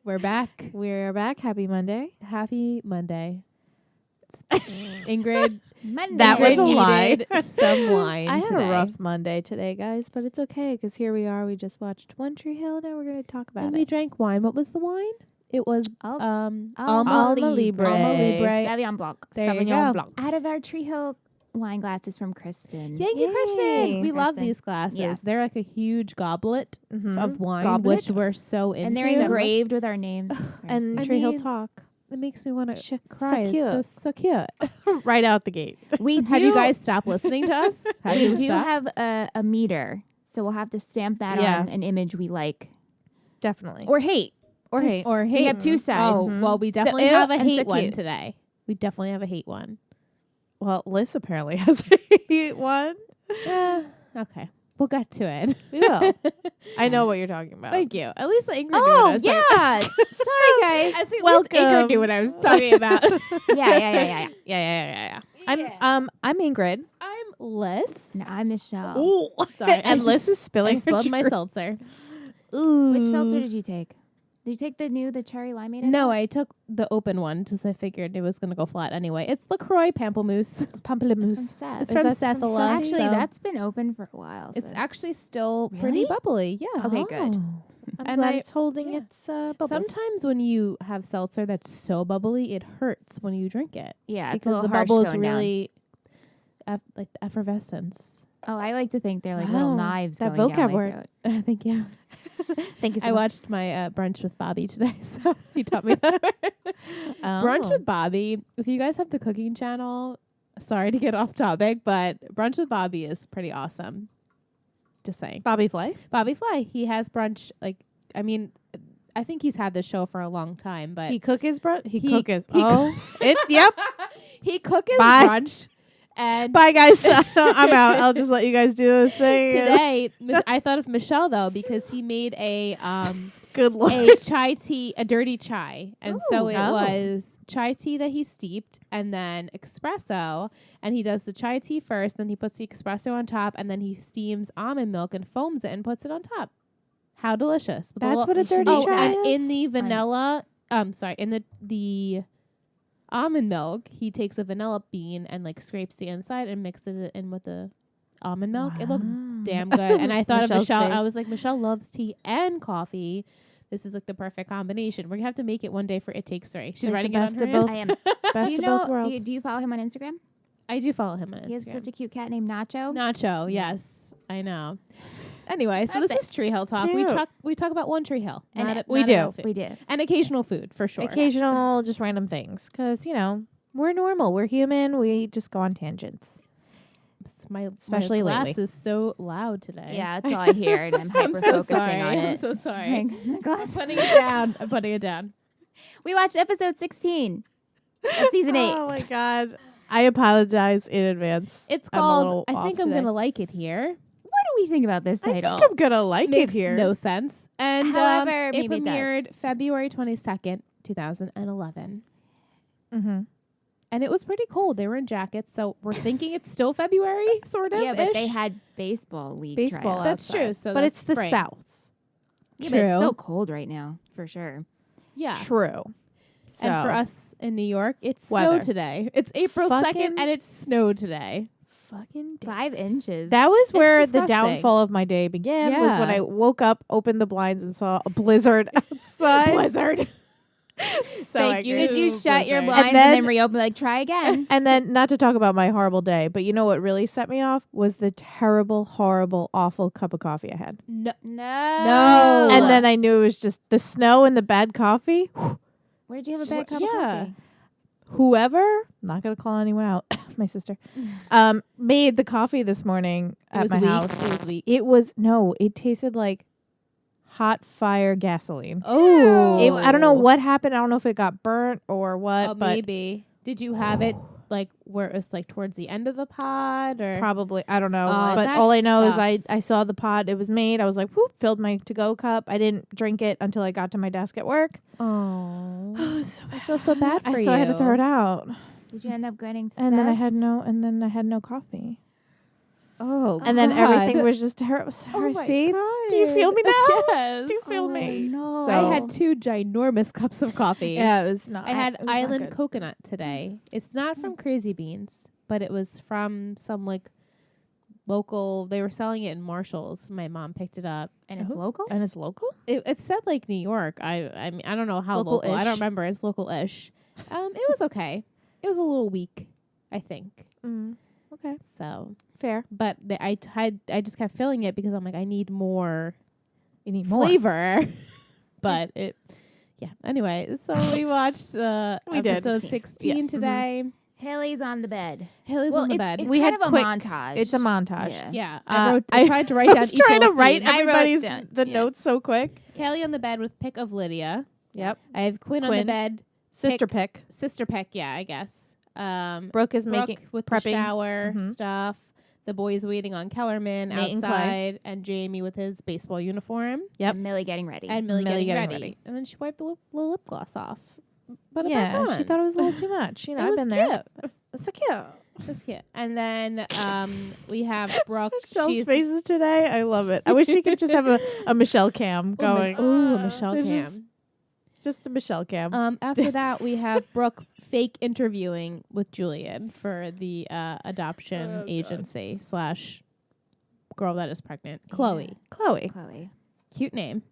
We're back. We're back. Happy Monday. Happy Monday. Ingrid, Monday. That was a Ingrid lie. needed some wine I had today. a rough Monday today, guys, but it's okay because here we are. We just watched One Tree Hill. Now we're going to talk about And it. we drank wine. What was the wine? It was Alma Alma Libre. Libre. Alma Libre. Sauvignon Blanc. There you Sauvignon go. Blanc. Out of our Tree Hill wine glasses from Kristen. Thank you, Kristen. We love Kristen. these glasses. Yeah. They're like a huge goblet Mhm. of wine, Goblet? which we're so into. And they're engraved with our names. Very And sweet. I Tree Hill mean, Talk. It makes me want to So cry. cute. It's so cute. Right out the gate. we do Have you guys stopped listening to us? Have we you do stopped? have a meter, so we'll have to stamp that Yeah. on an image we like Definitely. or hate. Or hate. Or hate. We have two sides. Oh, Mhm. well, we definitely ew have a and hate so one cute. today. We definitely have a hate one. Well, Liz apparently has a hate one. Okay. We'll get to it. Yeah. I know what you're talking about. Thank you. At least Ingrid knew what I Oh was yeah. talking Sorry guys. I think Welcome. Ingrid knew what I was talking about. Yeah. Yeah. Yeah. I'm Ingrid. I'm Liz. No, I'm Michelle. Ooh. Sorry, and I Liz just- is spilling I spilled her my drink. seltzer. Ooh. Which seltzer did you take? Did you take the cherry limeade? No, I took the open one because I figured it was going to go flat anyway. It's LaCroix Pamplemousse. Pamplemousse. Seth. It's Is from that from Cephala. Seth? Actually, so that's been open for a while. it's so- actually still pretty Really? bubbly. Yeah. Okay, good. I'm And glad I- it's holding yeah. its bubbles. Sometimes when you have seltzer that's so bubbly, it hurts when you drink it Yeah, it's a because little the harsh bubbles going down. really like the effervescence. Oh, I like to think they're like little Wow, knives that going down vocab my word. throat. I think yeah. Thank you so I much. watched my brunch with Bobby today, so he taught me that word. Brunch with Bobby. If you guys have the cooking channel, sorry to get off topic, but Brunch with Bobby is pretty awesome. Just saying. Bobby Flay. Bobby Fly, he has brunch. I think he's had this show for a long time, but He cook his brunch. He He- cook his. he Oh, it's yep. he cook his Bye. brunch. And Bye, guys. I'm out. I'll just let you guys do this thing today, I thought of Michelle though because he made a Good lord. a chai tea, a dirty chai. And so Ooh. it Oh. was chai tea that he steeped and then espresso. And he does the chai tea first, then he puts the espresso on top, and then he steams almond milk and foams it and puts it on top. How delicious. With That's what a You should dirty make chai and is. in the vanilla, in the almond milk, he takes a vanilla bean and like scrapes the inside and mixes it in with the almond milk. It looked damn good. And I thought Michelle's of Michelle. I face. was like, Michelle loves tea and coffee. This is like the perfect combination. We're gonna have to make it one day for It Takes Three. She's Like writing the it on best her of hand. both. I am. Best do you of know? both worlds. Do you follow him on Instagram? I do follow him on Instagram. He has such a cute cat named Nacho. Nacho. Yes, I know. Anyway, so That's this is Tree Hill Talk. Cute. We talk about One Tree Hill, And not it- we not do. about food. We did. And occasional food for sure. Occasional, just random things. Because, we're normal. We're human. We just go on tangents. Especially my glass lately. is so loud today. Yeah, that's all I hear, and I'm I'm hyper so focusing sorry. on I'm it. so sorry. My glass. I'm putting it down. I'm putting it down. We watched episode 16 of season 8. Oh, my God. I apologize in advance. It's I'm a called little I off think I'm today. gonna like it here. What do we think about this I title? think I'm going to like Makes it here. no sense. And However, it maybe it does. premiered February 22nd, 2011. Mm-hmm. And it was pretty cold. They were in jackets, so we're thinking it's still February, sort of. Yeah, but they had baseball league Baseball tryouts. That's outside. true. So But that's it's the spring. South. Yeah, but it's True. still cold right now, for sure. Yeah. True. So, And for us in New York, it's Weather. snowed today. It's April 2nd Fucking- and it's snowed today. fucking 5 dicks. inches. That was where the disgusting. downfall of my day began. Was when Yeah. I woke up, opened the blinds, and saw a blizzard outside. Blizzard. So Thank you. angry. Did you shut your Blizzard. blinds and then- then reopen? Like, try again. And then, not to talk about my horrible day, but you know what really set me off was the terrible, horrible, awful cup of coffee I had. No. No. And then I knew it was just the snow and the bad coffee. Where'd you have a bad cup Yeah. of coffee? Whoever, not gonna call anyone out, my sister, made the coffee this morning It at was my weak. house. It was weak. It tasted like hot fire gasoline. Oh. I don't know what happened. I don't know if it got burnt or what, Oh, but maybe. Did you have it like where it was like towards the end of the pod or probably, I don't know. Oh, but that all I know is sucks. I saw the pod. It was made. I was like, whoop, filled my to-go cup. I didn't drink it until I got to my desk at work. Oh. Oh, so I feel so bad for you. So I had to throw it out. Did you end up getting And then I subs? had no coffee. Oh, And then everything God. was just her my seats. God. Do you feel me now? Yes. Do you feel Oh, me? no. So- I had 2 ginormous cups of coffee. Yeah, it was not. I had it was not Island good. coconut today. It's not from Crazy Beans, but it was from some like local. They were selling it in Marshall's. My mom picked it up. And it's Oh. local? And it's local? It said like New York. I mean I don't know how local. I Local-ish. don't remember. It's local-ish. It was okay. It was a little weak, I think. Okay. So, Fair. but I just kept filling it because I'm like I need more You need more. flavor. But it, yeah. Anyway, so we watched We did. episode 16. 16 Yeah. today. Haley's on the bed. Haley's well, on the it's, bed. It's We kind had of a quick- montage. It's a montage. Yeah. Yeah, I I tried to write down was each trying to little write scene. I wrote everybody's down- the yeah. notes so quick. Haley on the bed with pick of Lydia. Yep. I have Quinn on the Quinn. bed. Sister pick. Sister pick, yeah, I guess. Brooke is Brooke making with prepping. the shower Mhm. stuff. The boys waiting on Kellerman Nate and Clay. outside, and Jamie with his baseball uniform, Yep. And Millie getting ready. and Millie, Millie getting getting ready. ready. And then she wiped the little lip gloss off. But Yeah, back she on. thought it was a little too much. You know, It I've was been cute. there. It's so cute. It was cute. And then we have Brooke. Michelle's She's faces today. I love it. I wish we could just have a Michelle cam going. Ooh, a Michelle There's Cam. Just a Michelle cam. After that, we have Brooke fake interviewing with Julian for the adoption agency / girl that is pregnant. Chloe. Chloe. Chloe. Cute name.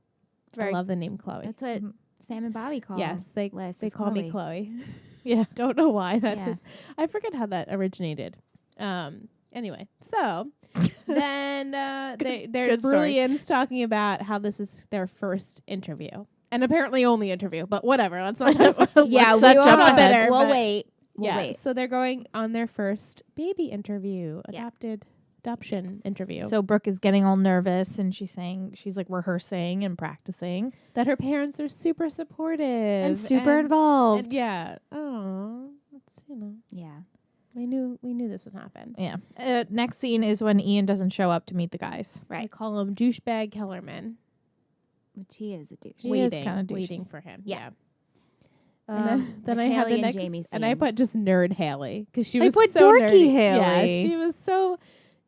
Very- I love the name Chloe. That's what Mhm. Sam and Bobby call Yes, they Liz they is call me Chloe. Yeah. Don't know why that is. Yeah. I forget how that originated. Anyway, so then they're good story. Brilliant's talking about how this is their first interview. And apparently only interview, but whatever. Let's not talk about Yeah, Let's not we jump will. ahead. We'll but- wait. We'll yeah, wait. so they're going on their first baby interview, Yeah. adoption interview. So Brooke is getting all nervous and she's like rehearsing and practicing that her parents are super supportive and super involved. And yeah, oh, it's Yeah. we knew this would happen. Yeah. Next scene is when Ian doesn't show up to meet the guys. I call him douchebag Kellerman. Which he is a douche. He is waiting, kinda douchey. waiting for him. Yeah. And then I had Haley the and next, Jamie and I scene. put just nerd Haley because she I was put so dorky nerdy. Haley. Yeah, she was so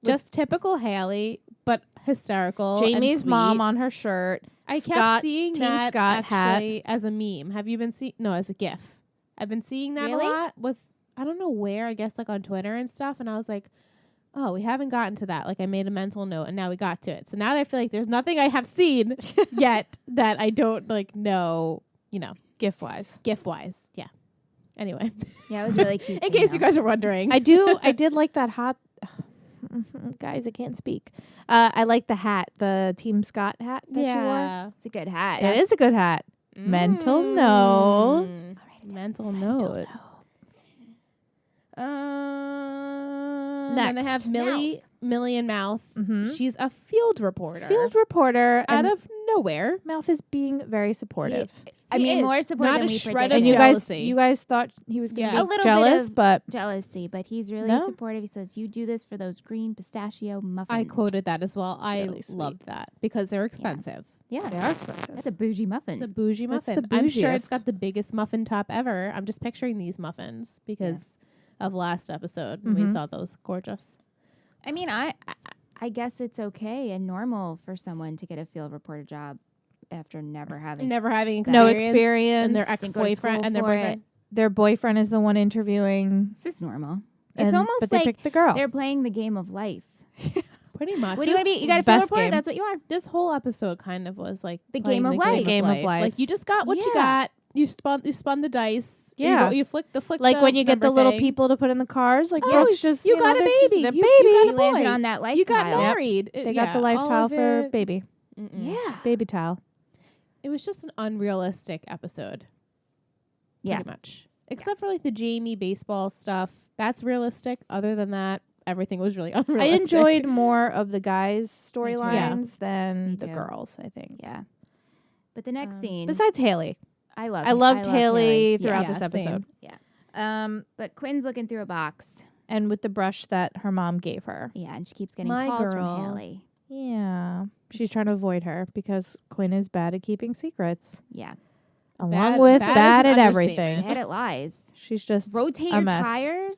just typical Haley, but hysterical. and Jamie's mom sweet. on her shirt. I kept Scott, seeing Team that Scott hat. actually as a meme. Have you been seeing? No, as a GIF. I've been seeing that Really? a lot with I don't know where. I guess like on Twitter and stuff. And I was like, oh, we haven't gotten to that. Like I made a mental note, and now we got to it. So now I feel like there's nothing I have seen yet that I don't like know. GIF wise. GIF wise. Yeah. Anyway, Yeah, it was really cute. in case you guys are wondering, I did like that hot guys, I can't speak. I like the hat, the Team Scott hat that you wore. It's a good hat. It is a good hat. Mental note. Mental note. Then I have Next. Millie and Mouth. Mhm. She's a field reporter. Field reporter out and of nowhere. Mouth is being very supportive. I He mean, is. more support Not than a we shred predicted. of And you jealousy. guys thought he was going Yeah. to A be little bit jealous, of but jealousy, but he's really No? supportive. He says, "You do this for those green pistachio muffins." I quoted that as well. I Really sweet. loved that because they're expensive. Yeah, they are expensive. that's a bougie muffin. It's a bougie That's muffin. the I'm sure it's bougiest. got the biggest muffin top ever. I'm just picturing these muffins because of last episode when we Mhm. saw those gorgeous. I mean, I guess it's okay and normal for someone to get a field reporter job after never having. Never having experience, No experience. and their Didn't go to ex-boyfriend school and their for it. boyfriend. Their boyfriend is the one interviewing. It's just normal. and- It's almost but they like picked the girl. they're playing the game of life. Pretty much. What do you want to be? You got a field best reporter? game. That's what you are. This whole episode kind of was like The playing game of the life. Game of life. Like you just got what you Yeah. got. You spun the dice. Yeah. You flick the Like when you get the number little thing. people to put in the cars. Like Oh, it's just you got a they're just- baby. the You baby. got You a landed boy. on that life You got tile. married. They got the life all tile of for it. baby. Mm-mm. Yeah. Baby towel. It was just an unrealistic episode. Yeah. Pretty much. Except for like the Jamie baseball stuff. That's realistic. Other than that, everything was really I unrealistic. enjoyed more of the guys' too. storylines than Me the too. girls, I think. Yeah. But the next scene, Besides Haley. I love. I loved Haley Yeah. throughout Yeah, this episode. Yeah. But Quinn's looking through a box. And with the brush that her mom gave her. Yeah, and she keeps getting My calls girl. from Haley. Yeah. She's trying to avoid her because Quinn is bad at keeping secrets. Yeah. Along Bad- with bad is bad an at understatement. everything. Bad at lies. She's just Rotate a your mess. tires.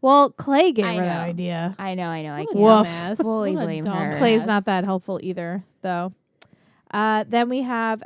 Well, Clay gave I her that know. idea. I know. I What a can't Woof. dumbass. fully What a blame her. dumbass. Clay's not that helpful either, though. Then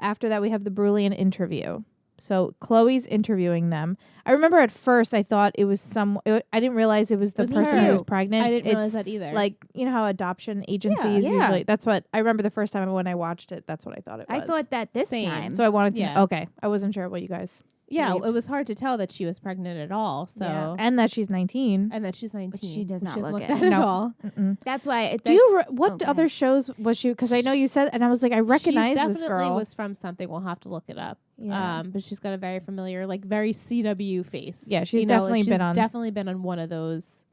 after that, we have the Brilliant interview. So Chloe's interviewing them. I remember at first I thought it was I didn't realize it was the Was person her. who was pregnant. I didn't realize It's that either. like, you know how adoption agencies Yeah. usually, that's what I remember the first time when I watched it. That's what I thought it was. I thought that this Same. time. So I wanted to Yeah. know. Okay. I wasn't sure what you guys. yeah, believed. it was hard to tell that she was pregnant at all. So Yeah. And that she's 19. and that she's 19. Which she does which not doesn't look look it. that at No. all. Mm-mm. That's why. Do you what Okay. other shows was she? Because I know you said, and I was like, I recognize she this definitely girl. was from something. We'll have to look it up. Yeah. But she's got a very familiar, like very CW face. Yeah, she's You know, definitely she's been on- definitely been on one of those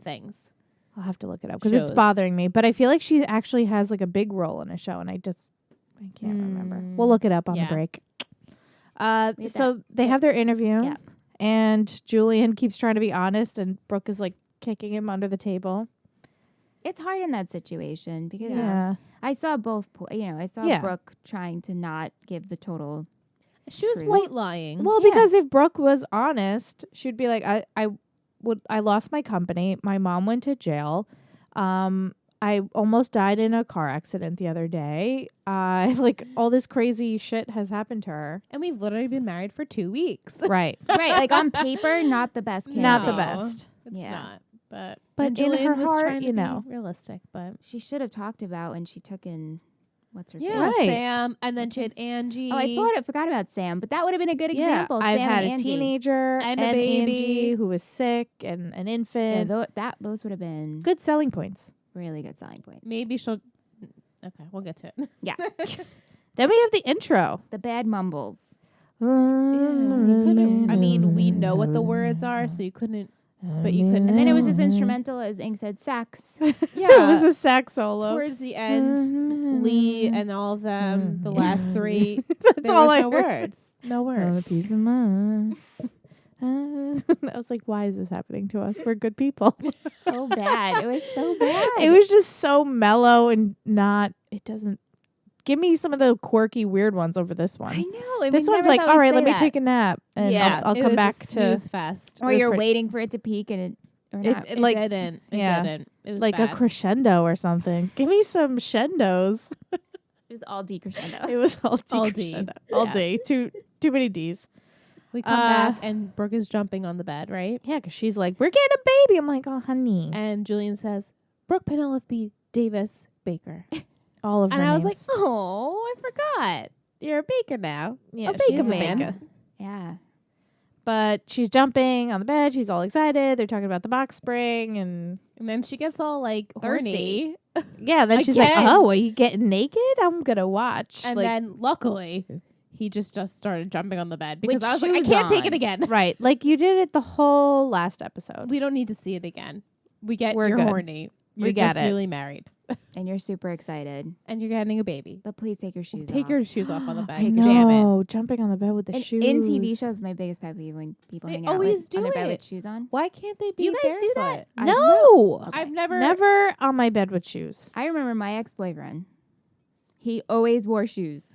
things. I'll have to look it up because it's Shows. bothering me. But I feel like she actually has like a big role in a show, and I can't remember. We'll look it up on Yeah. the break. Leave So they have their interview, Yeah. and Julian keeps trying to be honest, and Brooke is like kicking him under the table. It's hard in that situation because Yeah, I saw both. I saw Yeah. Brooke trying to not give the total. She was Truth. white lying. Well, Yeah. because if Brooke was honest, she'd be like, I lost my company. My mom went to jail. I almost died in a car accident the other day. Like all this crazy shit has happened to her. And we've literally been married for 2 weeks. Right. Right, like on paper, not the best candidate. Not the No. best. It's Yeah. not. But But and in Julian her was heart, trying to you be know. realistic. But She should have talked about when she took in what's her yeah, face. Right. Sam, and then she had Angie. Oh, I forgot about Sam, but that would have been a good example. I've Sam had and a Angie. teenager And and, a baby. Angie who was sick and an Yeah, infant. those would have been Good selling points. really good selling points. Maybe she'll. Okay, we'll get to it. Yeah, Then we have the intro. the bad mumbles. I mean, we know what the words are, so you couldn't. But you couldn't. And then it was just instrumental, as Ink said, sax. It Yeah, was a sax solo. towards the end, Lee and all of them, the last three. That's There all was I no heard. words. No Oh, a words. piece of mind. I was like, why is this happening to us? We're good people. So bad. It was so bad. It was just so mellow and it doesn't give me some of the quirky, weird ones over this one. I know. This one's like, all right, let me take a nap and Yeah, I'll It come was back a to snooze fest. Or it was you're pretty- waiting for it to peak and it or not. It like didn't. It yeah. didn't. It was like bad. a crescendo or something. Give me some shendos. It was all decrescendo. It was all D. All D. crescendo. All Yeah. D. Too many D's. We come back and Brooke is jumping on the bed, right? Yeah, because she's like, we're getting a baby. I'm like, oh, honey. And Julian says, Brooke Penelope Davis Baker. All of her And I was names. like, oh, I forgot. You're a baker now. yeah, a baker she's man. baker. Yeah. But she's jumping on the bed. She's all excited. They're talking about the box spring. And And then she gets all like Thirsty. horny. yeah, then she's like, Again. oh, are you getting naked? I'm going to watch. And like, then luckily he just started jumping on the bed because With I was like, I shoes can't take it on. again. right. Like you did it the whole last episode. We don't need to see it again. We get We're you're good. horny. We You're get just it. newly married. And you're super excited. And you're getting a baby. But please take your shoes Take off. your shoes off on the bed. I Damn it. know. Jumping on the bed with the shoes. In TV shows, my biggest pet peeve when people They hang out always on their do bed it. with shoes on. Why can't they be Do you guys do barefoot? that? No. Okay. I've never. Never on my bed with shoes. I remember my ex-boyfriend. He always wore shoes.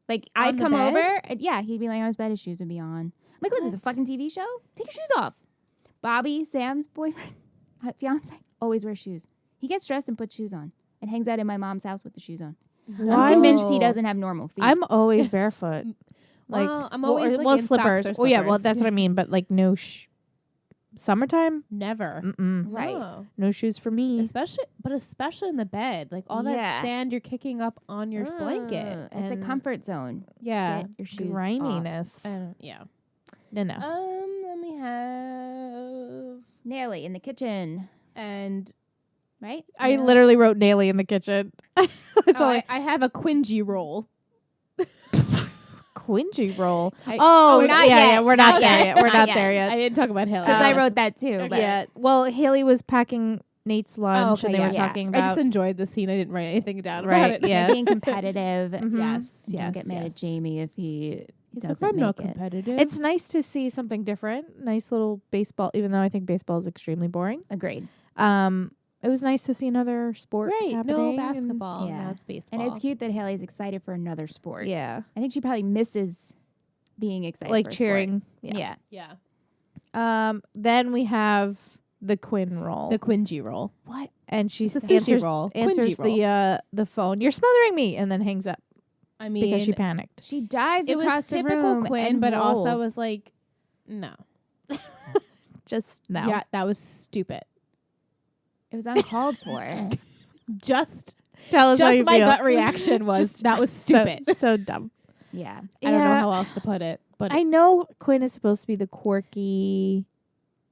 Like On I'd the come bed? over, and yeah, he'd be laying on his bed, his shoes would be on. I'm like, what is this, a What? fucking TV show? Take your shoes off. Bobby, Sam's boyfriend, fiance, always wears shoes. He gets dressed and puts shoes on and hangs out in my mom's house with the shoes on. Why? I'm convinced he doesn't have normal feet. I'm always barefoot. Like, Well, I'm always or- like in slippers. socks or Oh yeah, well slippers. that's what I mean. But like no summertime. Never. Mm-mm. Right. No. No shoes for me. Especially in the bed, like all that Yeah. sand you're kicking up on your blanket. It's a and- comfort zone. Yeah. Get your shoes off. Griminess. Yeah. No. Then we have Nelly in the kitchen, and right? I Nelly? literally wrote Naily in the kitchen. That's all I have a Quingy roll. Quingy roll. I- Oh, not yeah, yet. yeah. We're not Not there yet. yet. We're Not not yet. there I yet. didn't talk about Haley. Because I wrote that too. But Yeah. Well, Haley was packing Nate's lunch, okay, and they were yeah. talking I about just enjoyed the scene. I didn't write anything down Right, about it. yeah. being competitive. Mhm. Yes. Don't Yes. get mad yes. at Jamie if he He's doesn't like, I'm not make it. competitive. It's nice to see something different. Nice little baseball, even though I think baseball is extremely boring. Agreed. It was nice to see another sport right. happening. No and- basketball. Yeah. Now it's baseball. And it's cute that Haley's excited for another sport. Yeah, I think she probably misses being excited like for a sport. cheering. Yeah. Yeah. Then we have the Quinn roll. The Quingy roll. What? And she It's a sushi answers, roll. answers Quingy the phone. You're smothering me, and then hangs up I mean, because she panicked. She dives it was across the typical room Quinn, and but rolls. also was like, no. Just now. Yeah, that was stupid. It was uncalled for. Just Tell us how you my feel. gut reaction was that was stupid. So dumb. Yeah. I don't know how else to put it, but I know Quinn is supposed to be the quirky.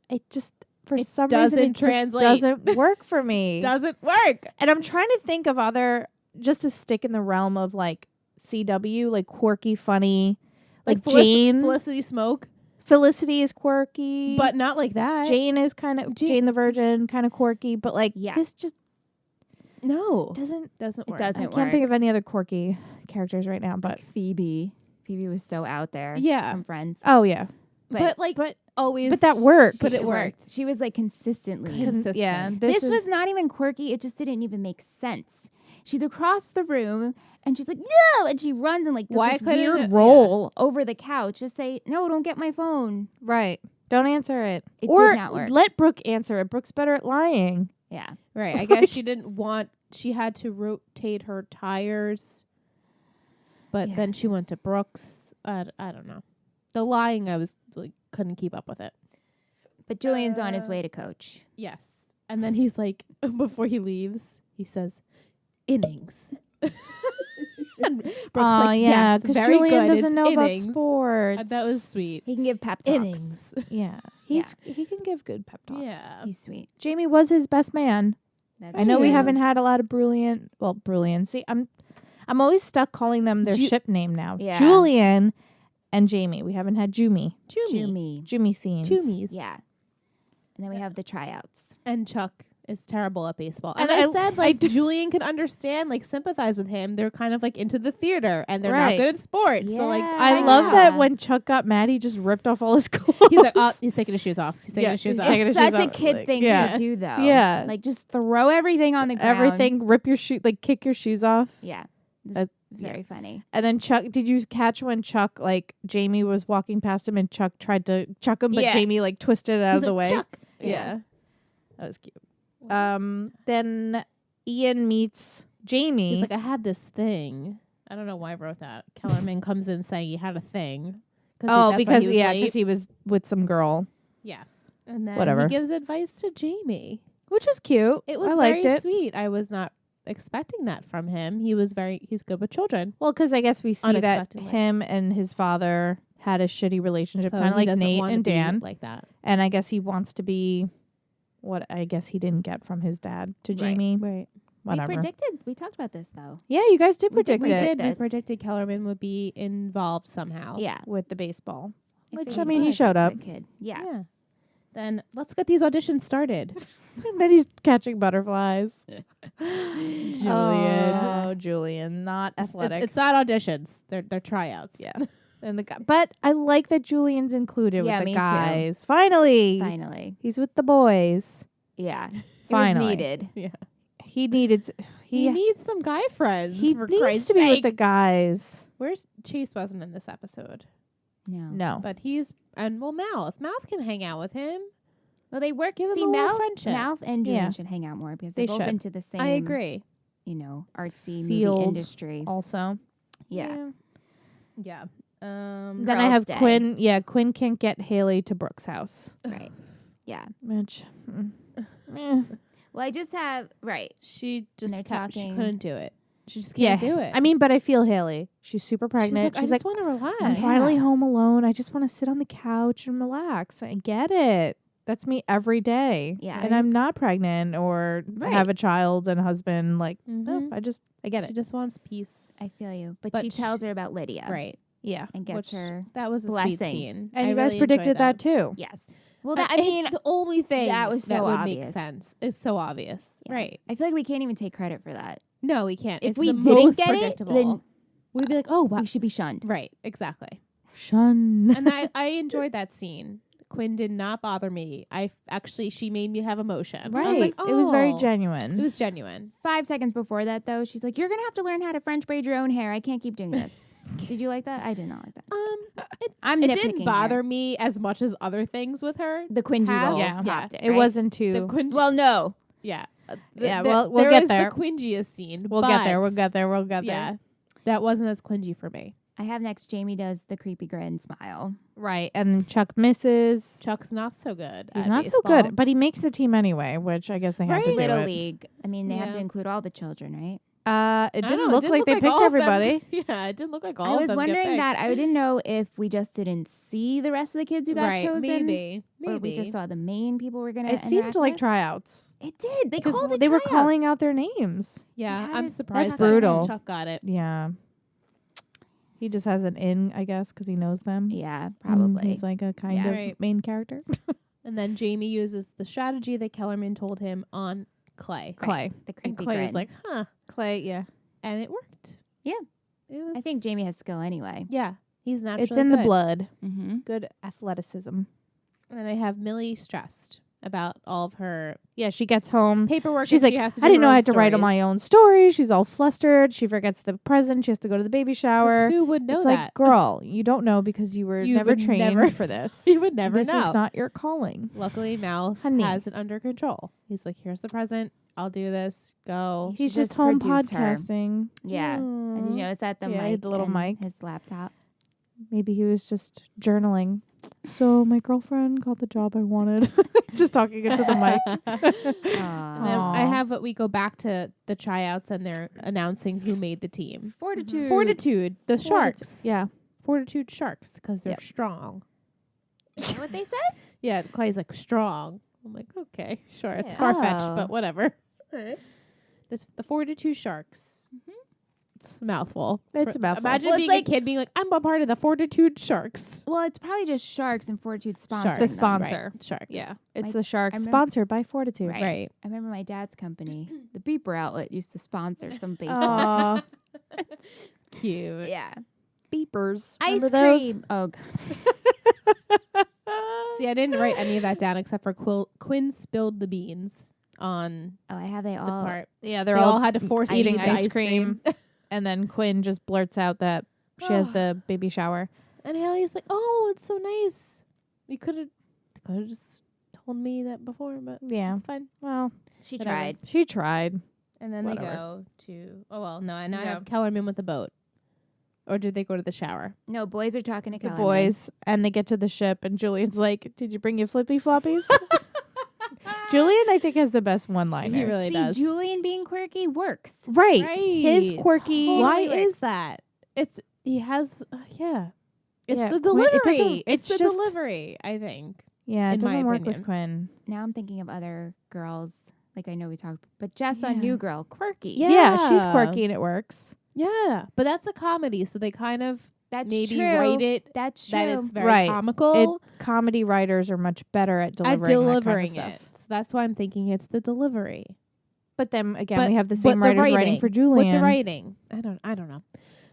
It just for It some reason doesn't it just translate. doesn't work for me. doesn't work. And I'm trying to think of other just to stick in the realm of like CW, like quirky, funny, like Jane. Felicity Smoke, Felicity is quirky, but not like that. Jane is kind of Jane the Virgin, kind of quirky, but like Yeah. this just No, doesn't. doesn't It work. doesn't I work. can't think of any other quirky characters right now, but Like Phoebe. Phoebe was so out there. Yeah. From Friends. oh yeah, But like always, but that worked. But it worked. She was like consistently. Consistent. yeah. This is- was not even quirky. It just didn't even make sense. She's across the room and she's like, no! And she runs and like does Why this couldn't weird it- roll over the couch. Just say, no, don't get my phone. right. Don't answer it, It or did not work. let Brooke answer it. Brooke's better at lying. Yeah. Right. I guess she didn't want. She had to rotate her tires, but Yeah. then she went to Brooks. I don't know. The lying, I was like couldn't keep up with it. But Julian's on his way to coach. Yes. And then he's like, before he leaves, he says, innings. And Brooke's Oh like, yeah, yes, because very Julian good. doesn't It's know about innings. sports. That was sweet. He can give pep talks. Innings. yeah. He can give good pep talks. Yeah. He's sweet. Jamie was his best man. That's I know we true. haven't had a lot of brilliant. See, I'm always stuck calling them their Ju- ship name now. Yeah. Julian and Jamie. We haven't had Jumi. Jumi. Jumi scenes. Jumies. Yeah. And then we have the tryouts. And Chuck is terrible at baseball. And And I I- said, I like, d- Julian could understand, like, sympathize with him. They're kind of, like, into the theater, and they're Right. not good at sports. So, like, Yeah. I Yeah. love that when Chuck got mad, he just ripped off all his clothes. he's like, oh, he's taking his shoes off. He's taking Yeah, his shoes he's off. taking his It's shoes such a off, kid like, thing yeah. to do, though. Yeah. Like, just throw everything on the ground. Everything, rip your shoe, like kick your shoes off. Yeah. It's That- very funny. And then Chuck, did you catch when Chuck, like Jamie was walking past him and Chuck tried to chuck him, but Yeah. Jamie like twisted it out He's of the like, way? Chuck. Yeah. That was cute. Then Ian meets Jamie. He's like, I had this thing. I don't know why I wrote that. Kellerman comes in saying he had a thing. because he was he was with some girl, Yeah. And then Whatever. he gives advice to Jamie. which was cute. It was I liked very it. sweet. I was not expecting that from him. He's good with children. Well, because I guess we see that Unexpectedly. him and his father had a shitty relationship, So kind of he like doesn't Nate wanna and be Dan. like that. And I guess he wants to be what I guess he didn't get from his dad to Right. Jamie. Right. Whatever. We talked about this, though. Yeah, you guys did We did predict We it did. We this. predicted Kellerman would be involved somehow. Yeah. with the baseball. I Which, figured I mean, he was. showed That's up. a kid. Yeah. Yeah. Then let's get these auditions started. And then he's catching butterflies. Julian. Oh, Julian, not athletic. It's not auditions. They're tryouts. Yeah. And the guy, but I like that Julian's included Yeah, with the me too. guys. Finally, Finally. he's with the boys. Yeah. It Finally. was needed. Yeah. He needed. He needs some guy friends. He for needs Christ's to be with sake. the guys. Where's Chase? Wasn't in this episode, No. No, but he's Mouth. Mouth can hang out with him. Well, they work. Give them See, a little Mouth, friendship. Mouth and Julian Yeah. should hang out more because They they're both should. into the same. I agree. You know, artsy Field. movie industry. also. Yeah. Yeah. Then I Girls' have day. Quinn. Yeah, Quinn can't get Haley to Brooke's house. Right. Yeah. Which, Well, I just have She just they're kept, she talking. couldn't do it. She just yeah, can't do it. I mean, but I feel Haley. She's super pregnant. She's like, I just want to relax. I'm finally home alone. I just want to sit on the couch and relax. I get it. That's me every day. Yeah. And I'm not pregnant or Right. have a child and a husband. Like, no, Mhm. I get She it. just wants peace. I feel you, but But she tells her about Lydia, Right. Yeah. and gets Which her. that was a sweet blessing. scene. And I you guys really predicted enjoyed that too. Yes. Well, I mean, the only thing that was so would obvious. make sense is so obvious. Yeah. Right. I feel like we can't even take credit for that. No, we can't. If It's we the didn't most get it, predictable. then we'd be like, oh, wow. we should be shunned. Right. Exactly. Shun. And I enjoyed that scene. Quinn did not bother me. She made me have emotion. Right. I was like, oh. It was very It genuine. was genuine. 5 seconds before that, though, she's like, "You're gonna have to learn how to French braid your own hair. I can't keep doing this." Did you like that? I did not like that. I'm It nitpicking didn't bother here. me as much as other things with her. The Quingy Have- roll Yeah. topped it. It right? wasn't The too. Quingy, Well, no. yeah. Yeah, We'll get there. the Quingiest scene. We'll get there. We'll get there. We'll get there. Yeah, that wasn't as Quingy for me. I have next. Jamie does the creepy grin smile. Right. And Chuck misses. Chuck's not so good. He's at not so baseball. good, but he makes the team anyway, which I guess they have to do Little it. League. I mean, they have to Yeah. include all the children, right? It I don't didn't know, look like they picked all of them- everybody. Yeah, it didn't look like all I of was them get wondering that. picked. I didn't know if we just didn't see the rest of the kids who got right, chosen. maybe. Or we just saw the main people we're going to It seemed like tryouts. It did. They Because called it they were tryouts. calling out their names. Yeah, How I'm did- surprised. That's that brutal. Chuck got it. Yeah. He just has an in, I guess, because he knows them. Yeah, And probably. he's like a kind Yeah. of Right. main character. And then Jamie uses the strategy that Kellerman told him on Clay. Clay. The And creepy Clay grin. was like, huh. Clay, yeah. And it worked. Yeah. It was, I think Jamie has skill anyway. yeah, he's naturally It's in the good. blood. Mm-hmm. Good athleticism. And then I have Millie stressed about all of her Yeah, she gets home. paperwork. She's that like, she has to I do didn't know her I own had to write all my stories. own stories. She's all flustered. She forgets the present. She has to go to the baby 'Cause shower. Who would know It's that? like, girl, you don't know because you were You never would trained never- for this. you would never this know. is not your calling. Luckily, Mouth Honey. has it under control. He's like, here's the present. I'll do this. Go. He He's should just just home produce her. podcasting. Yeah. Mm. Did you notice that? The Yeah, mic. the little and mic. His laptop. Maybe he was just journaling. So my girlfriend got the job I wanted. Just talking into the mic. And then Aw. I have what we go back to the tryouts and they're announcing who made the team. Fortitude. Fortitude, the Sharks. Yeah. Fortitude Sharks because they're Yep. strong. Is that what they said? Yeah, Clay's like strong. I'm like, okay, sure. It's Yeah. far fetched, Oh. but whatever. The Fortitude Sharks. It's a mouthful. It's a mouthful. Imagine Well, it's being like- a kid being like, I'm a part of the Fortitude Sharks. Well, it's probably just Sharks and Fortitude sponsor. Sharks. The sponsor. Right. Sharks. Yeah. It's My- the Sharks, I remember- sponsored by Fortitude. Right. Right. I remember my dad's company, the Beeper outlet, used to sponsor some baseball. Aw, Cute. Yeah. beepers. Ice Remember those? cream. Oh, God. See, I didn't write any of that down except for Quinn spilled the beans on Oh, I have they the all. part. Yeah, They all had to force eating eat the ice cream. And then Quinn just blurts out that she has the baby shower. And Haley's like, "Oh, it's so nice. You could have just told me that before, but Yeah. it's fine." Well, She Whatever. tried. she tried. And then they Whatever. go to now I Yeah. have Kellerman with the boat, or did they go to the shower? No, boys are talking to The Kellerman. boys, and they get to the ship, and Julian's like, "Did you bring your flippy floppies?" Julian, I think, has the best one-liners. He really See, does. Julian being quirky works. Right. Right. His quirky. Totally Why works. is that? He has yeah. It's Yeah, the Quinn- it doesn't- delivery. It's the just- delivery. I think. Yeah, it in my doesn't work opinion. with Quinn. Now I'm thinking of other girls. Like I know we talked, but Jess on Yeah. New Girl, quirky. Yeah. She's quirky and it works. Yeah, but that's a comedy, so they kind of That's maybe true. write it That's true. that it's very Right. comical Comedy writers are much better at at delivering, delivering that kind of it. stuff. So that's why I'm thinking it's the delivery. But then again, But- we have the but same the writers writing writing- for Julian. With the writing, I don't know.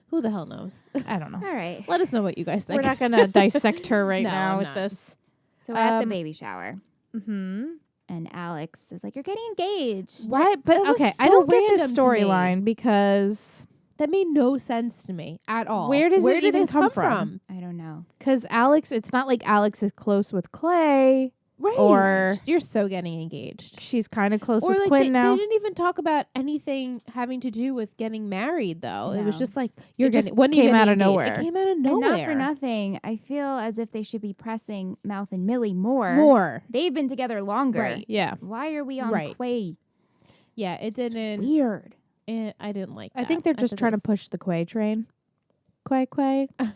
Who the hell knows? I don't know. All right. Let us know what you guys think. We're not gonna dissect her right No, now I'm with not. this. So we're at the Um, baby shower, Mm-hmm. and Alex is like, "You're getting engaged." Right, but It was okay, I so don't get this random to me. storyline because That made no sense to me at all. Where does it did even this come from? I don't know. Alex, it's not like Alex is close with Clay. Right. Or- You're so getting engaged. She's kind of close Or with like Quinn they now. didn't even talk about anything having to do with getting married though. It was No. just like you're It just getting when are you came getting out of engaged? nowhere. It came out of And nowhere. not for nothing, I feel as if they should be pressing Mouth and Millie more. More. They've been together longer. Right. Yeah, Why are we on Right. Quay? Yeah, it didn't. Weird. I didn't like. I that. think they're just thought trying to it push the Quay train. Quay.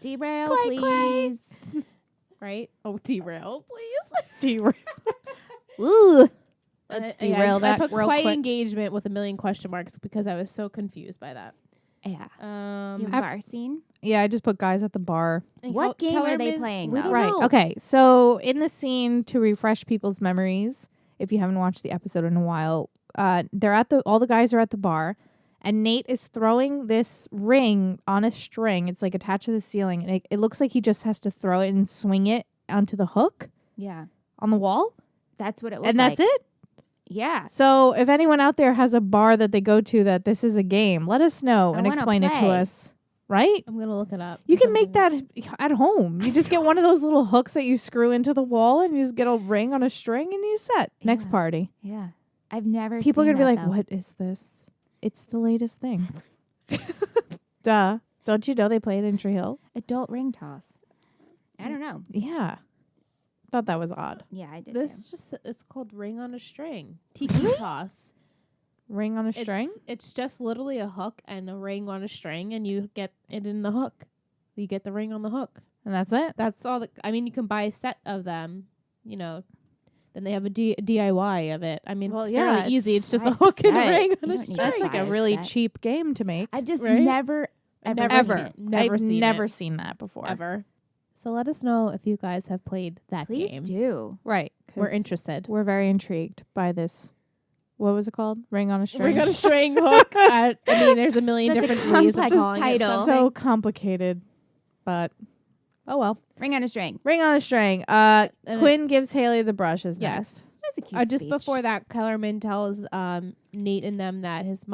Derail, Quay, please. was- right. Oh, derail, please. Derail. Ooh. And Let's I- yeah, derail I that put real Quay quick. engagement with a million question marks because I was so confused by that. Yeah. Um, The bar scene. Yeah, I just put guys at the bar. and What game are they Kellerman- playing, We though? don't Right. know. Okay. So in the scene, to refresh people's memories, if you haven't watched the episode in a while, they're at all the guys are at the bar, and Nate is throwing this ring on a string. It's like attached to the ceiling, and it looks like he just has to throw it and swing it onto the hook Yeah. on the wall, That's what it looked and that's like. it. Yeah. So if anyone out there has a bar that they go to that this is a game, let us know I and wanna explain it to play. us. right? I'm gonna look it up. You can make that at home. You just get one of those little hooks that you screw into the wall, and you just get a ring on a string, and you set. Next Yeah. party. Yeah. I've never People are seen gonna be that, like, though. "What is this?" It's the latest thing. Duh. Don't you know they play it in Tree Hill? Adult ring toss. I don't know. Yeah. Thought that was odd. Yeah, I did. This just it's called ring on a string. Tiki toss. Ring on a string? It's just literally a hook and a ring on a string, and you get it in the hook. You get the ring on the hook. And that's it? That's all. I mean, you can buy a set of them. You know, then they have a DIY of it. I mean, Well, it's yeah, fairly easy. It's just a I'd hook and a say ring you on a don't need string. to That's like buy a a really set. cheap game to make. I've just Right? never Never Ever. seen it. Never I've seen never it. seen that before. Ever. So let us know if you guys have played that Please game. do. Right. 'Cause We're interested. We're very intrigued by this. What was it called? Ring on a string? Ring on a string hook. I mean, there's a million Such a different ways of complex calling it title. something. So complicated. But, oh well. Ring on a string. Ring on a string. And Quinn gives Haley the brushes next. Yes. That's a cute Just speech. before that, Kellerman tells Nate and them that his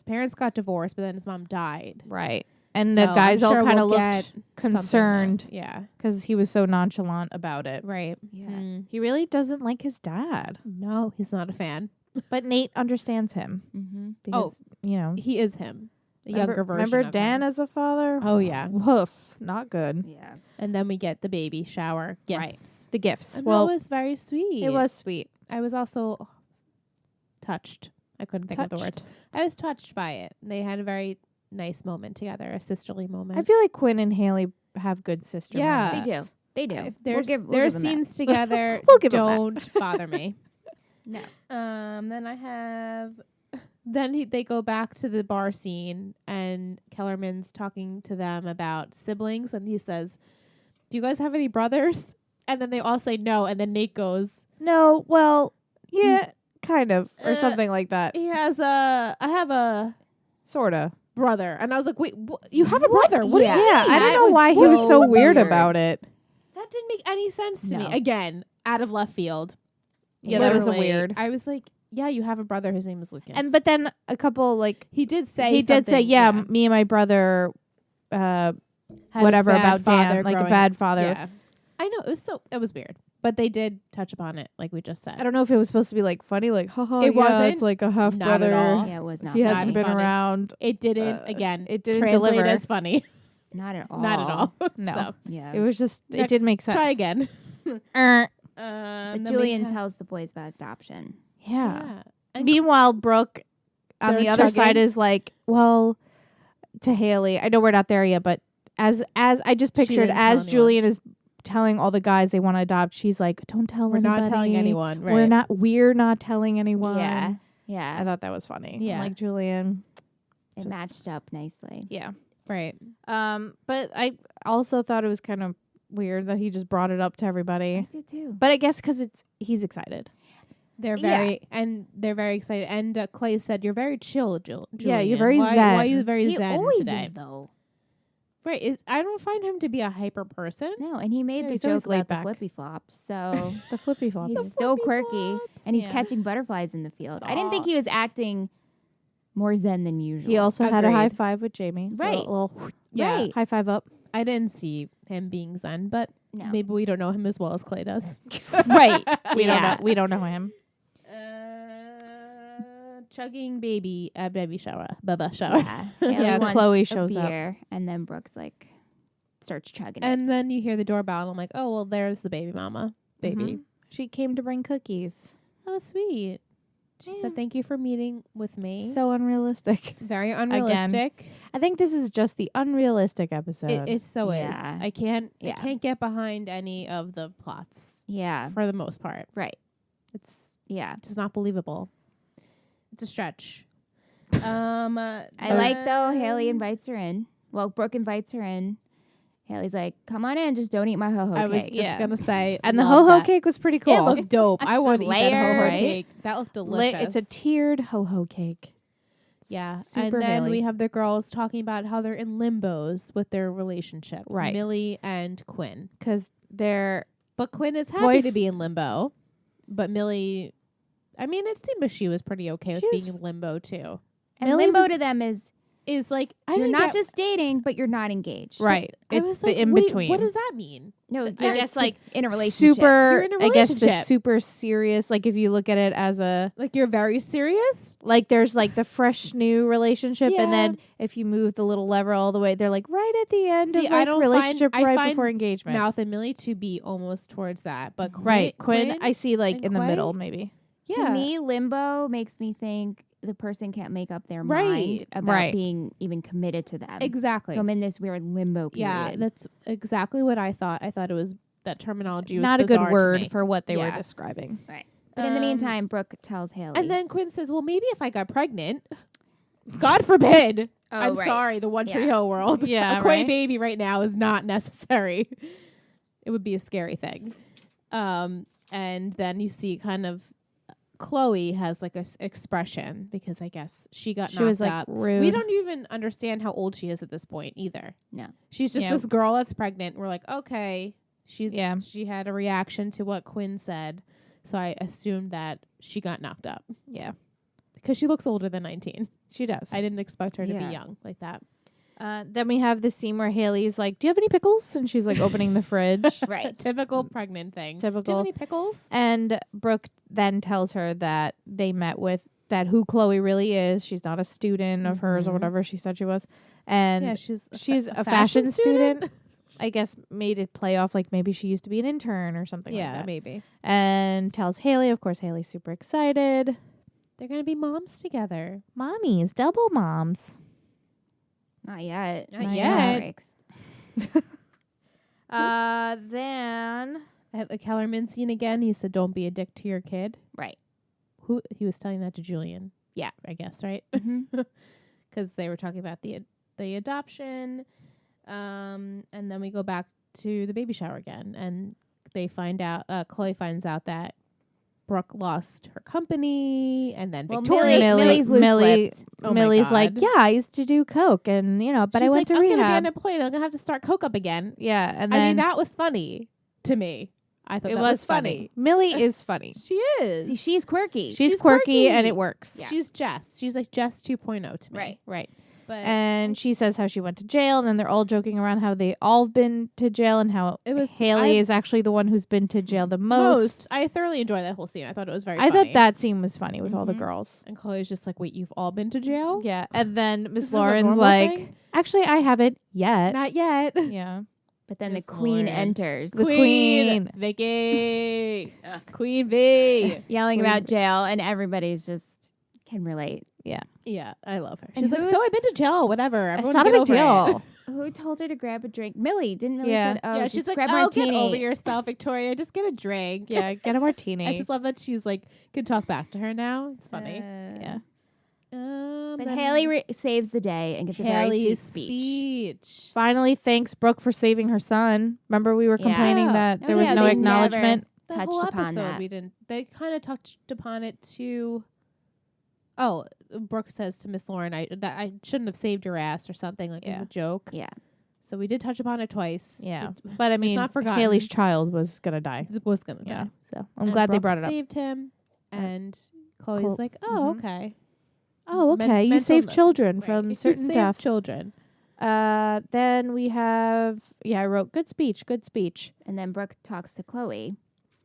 parents got divorced, but then his mom died. Right. And the So guys I'm all sure kind of we'll looked get something concerned there. Yeah. because he was so nonchalant about it. Right. Yeah. Mm. He really doesn't like his dad. No, he's not a fan. But Nate understands him Mm-hmm. because, you know. He is him. The Remember- younger version Remember of Dan him. as a father? Oh, yeah. Woof. Not good. Yeah. And then we get the baby shower gifts. Right. The gifts. And Well, that was very sweet. it was sweet. I was also touched. I couldn't think of the word. Touched. I was touched by it. They had a very nice moment together, a sisterly moment. I feel like Quinn and Haley have good sister Yeah. moments. They do. They do. If there's we'll their give them that. scenes together, We'll give 'em that. don't bother me. No. Then I have. Then they go back to the bar scene, and Kellerman's talking to them about siblings, and he says, "Do you guys have any brothers?" And then they all say no, and then Nate goes, No, well, yeah, kind of. Or Uh, something like that. "He has I have a Sorta. brother," and I was like, "Wait, you have a brother? What do you Yeah. mean?" Yeah, I don't That know was why he was so so weird weird. about it. That didn't make any sense to me. No. Again, out of left field. Yeah, that was a Literally, weird. I was like, "Yeah, you have a brother. His name is Lucas." And but then a couple like he did say he did say, something, yeah, me and my brother, had a whatever bad about Dan, father like a growing bad up. father. Yeah, I know it was weird, but they did touch upon it, like we just said. I don't know if it was supposed to be like funny, like haha. It yeah, wasn't. It's like a half Not at brother. all. Yeah, it was not. He funny. hasn't been funny. around. It didn't. Again, it didn't translate deliver. as funny. Not at all. Not at all. No. So, Yeah. It was just it next, did make sense. Try again. Er, But Then we Julian have- tells the boys about adoption. yeah. And Meanwhile, Brooke on They're the other side chugging. is like, well, to Haley. I know we're not there yet, but as I just She pictured, didn't tell as anyone. Julian is telling all the guys they want to adopt, she's like, don't tell we're anybody. not telling anyone. Right. We're not telling anyone. Yeah. I Yeah. thought that was funny. Yeah. I'm like, Julian. It just- matched up nicely. Yeah. Right. But I also thought it was kind of weird that he just brought it up to I everybody. did too. But I guess because he's excited. They're Yeah. they're very excited. And Clay said, "You're very chill, Julian. Yeah, you're very why, zen. Why are you very He zen always today?" is though. Right. I don't find him to be a hyper person. No, and he made Yeah, the he's always joke laid about the back. flippy flop. So The flippy flop. he's so quirky, and he's Yeah. catching butterflies in the field. I didn't think he was acting more zen than usual. He also had a high Agreed. five with Jamie. Right. A little Yeah. Right. high five up. I didn't see him being zen, but No. maybe we don't know him as well as Clay does. Right. We Yeah. don't know him. Chugging baby shower. Bubba shower. Yeah. Haley Yeah, wants Chloe a shows up. beer, and then Brooke's like starts chugging it. And then you hear the doorbell, and I'm like, oh, well, there's the baby mama. Baby. Mhm. She came to bring cookies. That was sweet. She Yeah. said, thank you for meeting with me. So unrealistic. Very unrealistic. I think this is just the unrealistic episode. It so Yeah. is. I can't Yeah. get behind any of the plots Yeah. for the most part. Right. It's Yeah. just not believable. It's a stretch. I like though Haley invites her in. Well, Brooke invites her in. Haley's like, "Come on in, just don't eat my ho-ho I was cake." just gonna say, and the love ho-ho that. cake was pretty cool. It looked dope. I It's want to eat that layered. ho-ho Right? cake. That looked delicious. It's a tiered ho-ho cake. Yeah, Super and then Haley. we have the girls talking about how they're in limbos with their relationships. Right. Millie and Quinn. Because they're But Quinn is happy to Boyf- be in limbo. But Millie, I mean, it seemed like she was pretty okay with She was- being in limbo too. And Millie limbo was- to them is is like You're not just dating, but you're not engaged. Right. I It's was the like, in wait, between. what does that mean? No, I you're guess like in a relationship. super. You're in a I guess the relationship. super serious. Like if you look at it as a Like you're very serious. like, there's like the fresh new relationship, Yeah. and then if you move the little lever all the way, they're like right at the end See, of I like don't relationship find- I right find before engagement. Mouth and Millie to be almost towards that, but Right, Quinn. I see like and in the Quay? middle maybe. yeah. To me, limbo makes me think the person can't make up their Right. mind about Right. being even committed to them. exactly. So I'm in this weird limbo period. Yeah, that's exactly what I thought. I thought it was that terminology was Not a good bizarre to word me. for what they were Yeah. describing. But in the Um, meantime, Brooke tells Haley. And then Quinn says, "Well, maybe if I got pregnant, God forbid. Oh, I'm right. sorry, the One Tree Yeah. Hill world. Yeah, a Quay right? baby right now is not necessary. It would be a scary thing." And then you see kind of Chloe has like a expression because I guess she got She knocked was like up. rude. We don't even understand how old she is at this point either. No. She's just Yeah. this girl that's pregnant. We're like, okay, Yeah. she had a reaction to what Quinn said, so I assumed that she got knocked up Yeah, because she looks older than 19. she does. I didn't expect her to Yeah. be young like that. Then we have the scene where Haley's like, "Do you have any pickles?" And she's like opening the fridge. Right. Typical pregnant thing. Do you Typical. have any pickles? And Brooke then tells her that they met with that who Chloe really is. She's not a student of hers or Mhm. whatever she said she was. And Yeah, she's she's a fashion student. I guess made it play off like maybe she used to be an intern or something like Yeah, that. maybe. And tells Haley, of course, Haley's super excited. They're gonna be moms together. Mommies, double moms. Not yet. Not Not yet. Breaks. Then At the Kellerman scene again, he said, "Don't be a dick to your kid." Right. Who he was telling that to Julian? Yeah. I guess right. Mm-hmm. Because they were talking about the adoption, and then we go back to the baby shower again, and they find out. Chloe finds out that Brooke lost her company, and then Well, Victoria. Millie's loose lipped. Oh my Millie's like, God. "Yeah, I used to do coke, and but I She's went like, to I'm gonna be rehab." unemployed. I'm gonna have to start coke up again. Yeah, and then I mean, that was funny to me. I thought it that was funny. funny. Millie is funny. She is. See, she's quirky. She's She's quirky, and quirky. it works. Yeah. She's Jess. She's like Jess 2.0 to me. Right. Right. But And she says how she went to jail, and then they're all joking around how they all been to jail, and how It was- Haley I- is actually the one who's been to jail the most. I thoroughly enjoyed that whole scene. I thought it was very I funny. thought that scene was funny with all the Mhm. girls. And Chloe's just like, wait, you've all been to jail? Yeah, and then This Miss is a Lauren's normal like, thing? "Actually, I haven't yet." Not yet. Yeah, But then Miss the queen Lauren. enters, The queen. Vicky. Queen V. yelling Queen- about jail, and everybody's just can relate. Yeah, I love her. And She's like, who's- so I've been to jail, whatever. it's Everyone not a get big over it. deal. Who told her to grab a drink? Millie. Didn't Millie Yeah. said, oh, Yeah, just she's like, grab a oh, martini. get over yourself, Victoria. Just get a drink. Yeah, get a martini. I just love that she's like, can talk back to her now. It's funny. Yeah. But Then Haley saves the day and gets a very sweet Haley's speech. speech. Finally, thanks Brooke for saving her son. Remember we were Yeah. complaining that Oh, there was yeah, no they acknowledgement. The touched whole upon episode that. we didn't. They kind of touched upon it too. Oh, Brooke says to Miss Lauren, "I shouldn't have saved your ass" or something like it Yeah. was a joke. Yeah. So we did touch upon it twice. Yeah, but I mean, not forgotten. Haley's child was gonna die. It was gonna Yeah, die. so I'm And glad they Brooke brought it up. Saved him, and Chloe's Chlo- like, "Oh, Mhm. okay." Oh, Men- okay. You mental save note. children Right. from You certain save death. children. Then we have, I wrote good speech. And then Brooke talks to Chloe.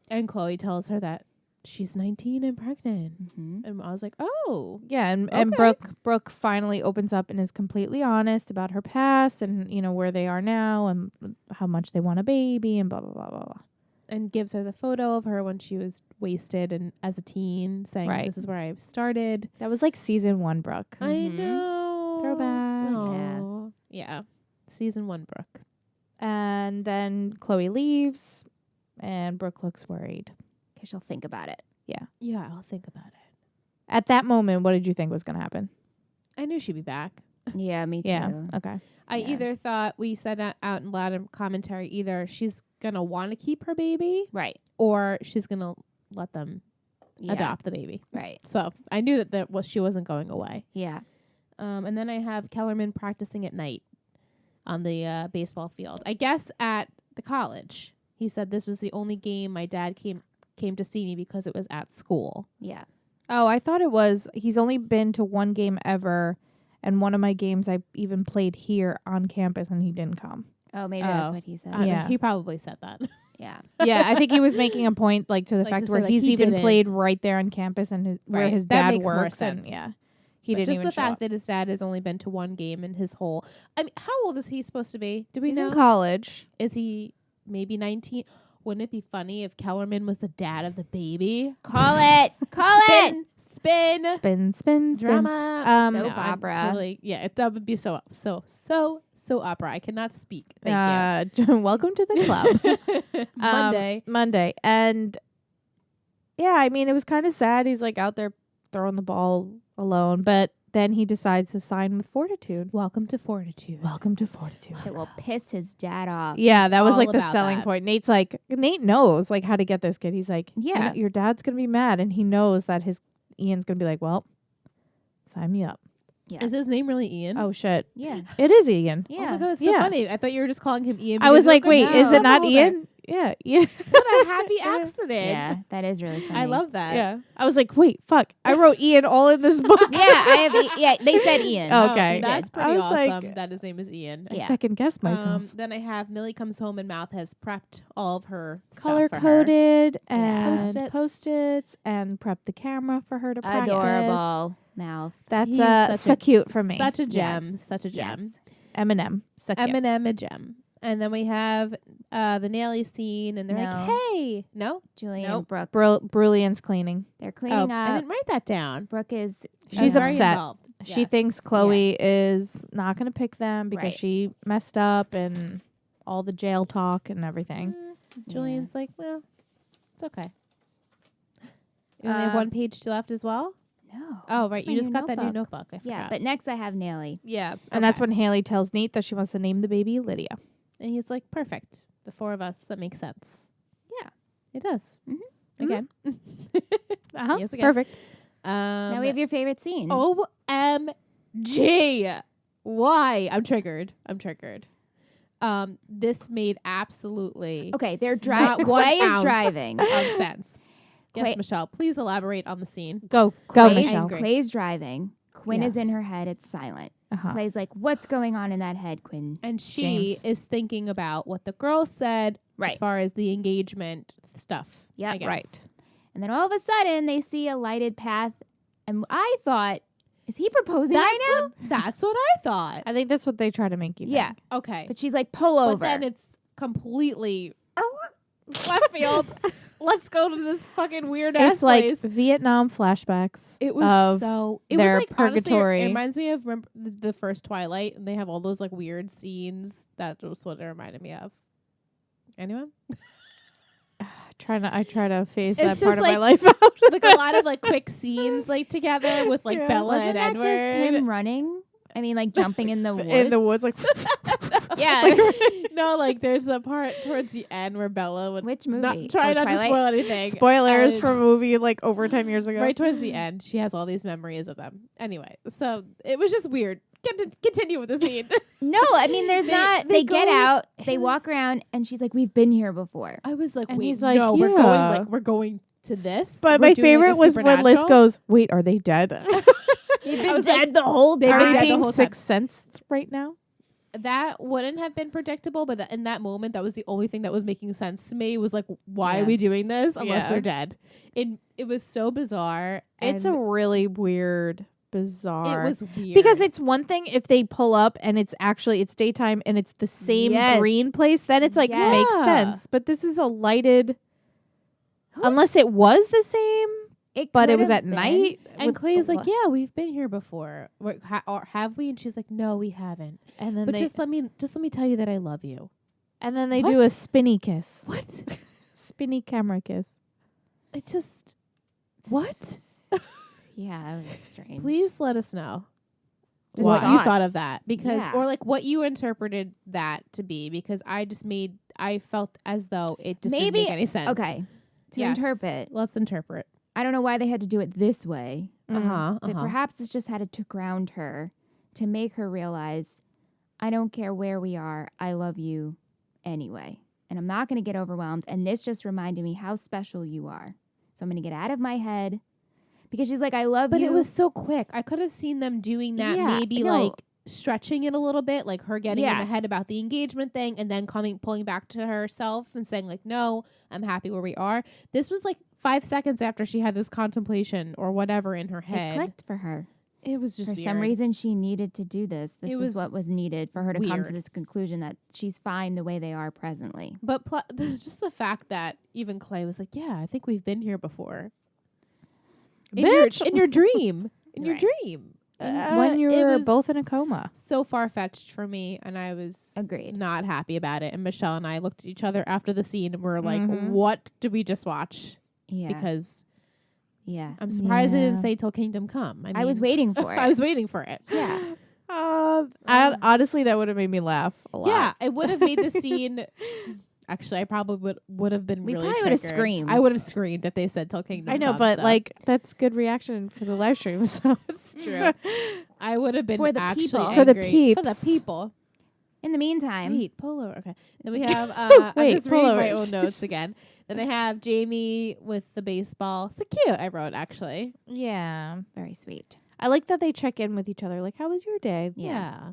And Chloe tells her that she's 19 and pregnant. Mm-hmm. And I was like, "Oh, Yeah, and Okay. Brooke finally opens up and is completely honest about her past and where they are now and how much they want a baby and blah blah blah blah blah. and gives her the photo of her when she was wasted and as a teen, saying, Right. "This is where I started." That was like season 1, Brooke. I Mhm. know. Throwback. Aw. Yeah. Season 1 Brooke. And then Chloe leaves, and Brooke looks worried. Because she'll think about it. Yeah, I'll think about it. At that moment, what did you think was going to happen? I knew she'd be back. Yeah, me too. Yeah. Okay. I Yeah. either thought, we said out in loud in commentary, either she's going to want to keep her baby Right. or she's going to let them Yeah. adopt the baby. Right. So I knew that she wasn't going away. Yeah. And then I have Kellerman practicing at night on the baseball field. I guess at the college. He said this was the only game my dad came to see me because it was at school. Yeah. Oh, I thought it was he's only been to one game ever, And one of my games I even played here on campus and he didn't come. Oh, maybe that's what he said. Yeah. He probably said that. Yeah. Yeah, I think he was making a point like to the Like fact to where say, like, he's he even didn't. played right there on campus and where Right. his That dad makes more works. And sense. yeah, he But didn't just even the show fact up. that his dad has only been to one game in his whole. I mean, how old is he supposed to be? Do we He's know? in college. Is he maybe 19? Wouldn't it be funny if Kellerman was the dad of the baby? Call it. Call it. Spin. Spin, spin, spin. Drama. Soap I'm opera. Totally, yeah, that would be so opera. I cannot speak. Thank Welcome to the club. you. Monday. Monday. And yeah, I mean, it was kind of sad. He's like out there throwing the ball alone, but then he decides to sign with Fortitude. Welcome to Fortitude. Welcome to Fortitude. It will piss his dad off. Yeah, that was all like the about selling that. point. Nate knows like how to get this kid. He's like, Yeah. your dad's going to be mad. And he knows that Ian's going to be like, well, sign me up. Yeah. Is his name really Ian? Oh, shit. Yeah. It is Ian. Oh Yeah. my god, that's so Yeah. funny. I thought you were just calling him Ian. I was because like, you're wait, no. is it not Hold Ian? Yeah. Ian. What a happy accident. Yeah. That is really funny. I love that. Yeah. I was like, wait, fuck. I wrote Ian all in this book. Yeah, I have. Yeah, they said Ian. Oh, okay. That's I pretty was like- awesome that his name is Ian. I Yeah. second guessed myself. Then I have Millie comes home and Mouth has prepped all of her Color stuff for her. coded Yeah. and Post-its. Post-its and prepped the camera for her to practice. Adorable mouth. That's He's so such cute for me. Such a gem. Yes. Such a gem. Eminem. So cute. Eminem a gem. And then we have the Nelly scene, and they're No. like, "Hey, no, Julie Nope. and Brooke. Brilliant's cleaning. They're oh, cleaning I up. didn't write that down." Brooke is. She's very upset. involved. She Yes. thinks Chloe is not going to pick them because Right. she messed up and all the jail talk and everything. Julian's like, "Well, it's okay." You only have Uh, one page left as well. No. Oh, right. It's my You just new got that new notebook. notebook. I Yeah, forgot. but next I have Nelly. Yeah. And that's Okay. when Haley tells Nate that she wants to name the baby Lydia. And he's like, "Perfect. The four of us. That makes sense." Yeah. It does. Mhm. Again. Uh-huh. Yes, again. Perfect. Now we have your favorite scene. OMG. Why? I'm triggered. This made absolutely Okay, they're not driving. one Quay is ounce driving. of sense. Yes, Quay- Michelle, please elaborate on the scene. Go, Quay's, Michelle. Great. Quay's driving. Quinn is in Yes. her head. It's silent. Uh-huh. Clay's like, "What's going on in that head, Quinn?" And she James. is thinking about what the girl said as Right. far as the engagement stuff. Yep. I guess. Right. And then all of a sudden, they see a lighted path, and I thought, "Is he proposing right now?" That's what I thought. I think that's what they try to make you think. Yeah, Okay. but she's like, "Pull over." But then it's completely left field. Let's go to this fucking weird ass It's like place. Vietnam flashbacks. It was of so. It their was like honestly, purgatory. it reminds me of the first Twilight, and they have all those like weird scenes. That was what it reminded me of. Anyone? I try to phase It's that part just of my like- life out. Like a lot of like quick scenes like together with like Yeah. Bella Wasn't and that Edward. just him running? I mean, like jumping in the woods. In the woods, like Yeah. No, like there's a part towards the end where Bella would Which movie? not try Oh, not Twilight? to spoil anything. spoilers And for a movie like over 10 years ago. right towards the end. She has all these memories of them. Anyway, so it was just weird. Continue with the scene. No, I mean, there's not. they They get go- out, they walk around, and she's like, "We've been here before." I was like, And wait, he's like, no, yeah. we're going to this. But We're my doing, like, favorite a was when Liz supernatural? goes, "Wait, are they dead? They've I been was like, dead the whole they've Are been we dead the time. being whole time. Sixth Sense right now?" That wouldn't have been predictable, but in that moment, that was the only thing that was making sense to me. Was like, why Yeah. are we doing this unless Yeah. they're dead? It was so bizarre. It's a and really weird, bizarre. it was weird because it's one thing if they pull up and it's daytime and it's the same Yes. green place, then it's like Yes. makes Yeah. sense. But this is a lighted, unless it was the same, but it could was have at been. night. And with Clay's the like, yeah, we've been here before. Or have we? And she's like, no, we haven't. and then But they just let me tell you that I love you. do a What? spinny kiss, What? spinny camera kiss. It just what? Yeah, that was strange. Please let us know Just what you thought thoughts. of that, because Yeah. or like what you interpreted that to be, because I felt as though it just didn't Maybe- make any sense. Okay, to Yes. interpret, Let's interpret. I don't know why they had to do it this way, Uh-huh. but perhaps this just had to ground her, to make her realize, I don't care where we are, I love you anyway, and I'm not going to get overwhelmed. And this just reminded me how special you are. So I'm going to get out of my head, because she's like, I love But you. it was so quick. I could have seen them doing that, Yeah, maybe no. like stretching it a little bit, like her getting in Yeah. the head about the engagement thing and then pulling back to herself and saying like, no, I'm happy where we are. This was like 5 seconds after she had this contemplation or whatever in her It head. clicked for her. It was just For weird. some reason, she needed to do this. This It is was what was needed for her to come to weird. this conclusion that she's fine the way they are presently. But just the fact that even Clay was like, yeah, I think we've been here before. Bitch! In your dream. In your Right. dream. when it you're was both in a coma. so far-fetched for me, and I was Agreed. not happy about it. And Michelle and I looked at each other after the scene and were like, Mhm. what did we just watch? Yeah. Because yeah. I'm surprised they Yeah. didn't say till Kingdom Come. I was waiting for it. I was waiting for it. Yeah. Honestly, that would have made me laugh a lot. Yeah, it would have made the scene. Actually, I probably would have been We really probably would have triggered. screamed. I would have screamed if they said till Kingdom I know, Come. but so like that's good reaction for the live stream. So it's true. I would have been For the actually people. angry. For the For the peeps. people. In the meantime, Wait, pull over. Okay. Then we have. I'm Wait, just pull reading my over. own notes again. Then I have Jamie with the baseball. So cute. I wrote actually. yeah, very sweet. I like that they check in with each other. Like, how was your day? Yeah.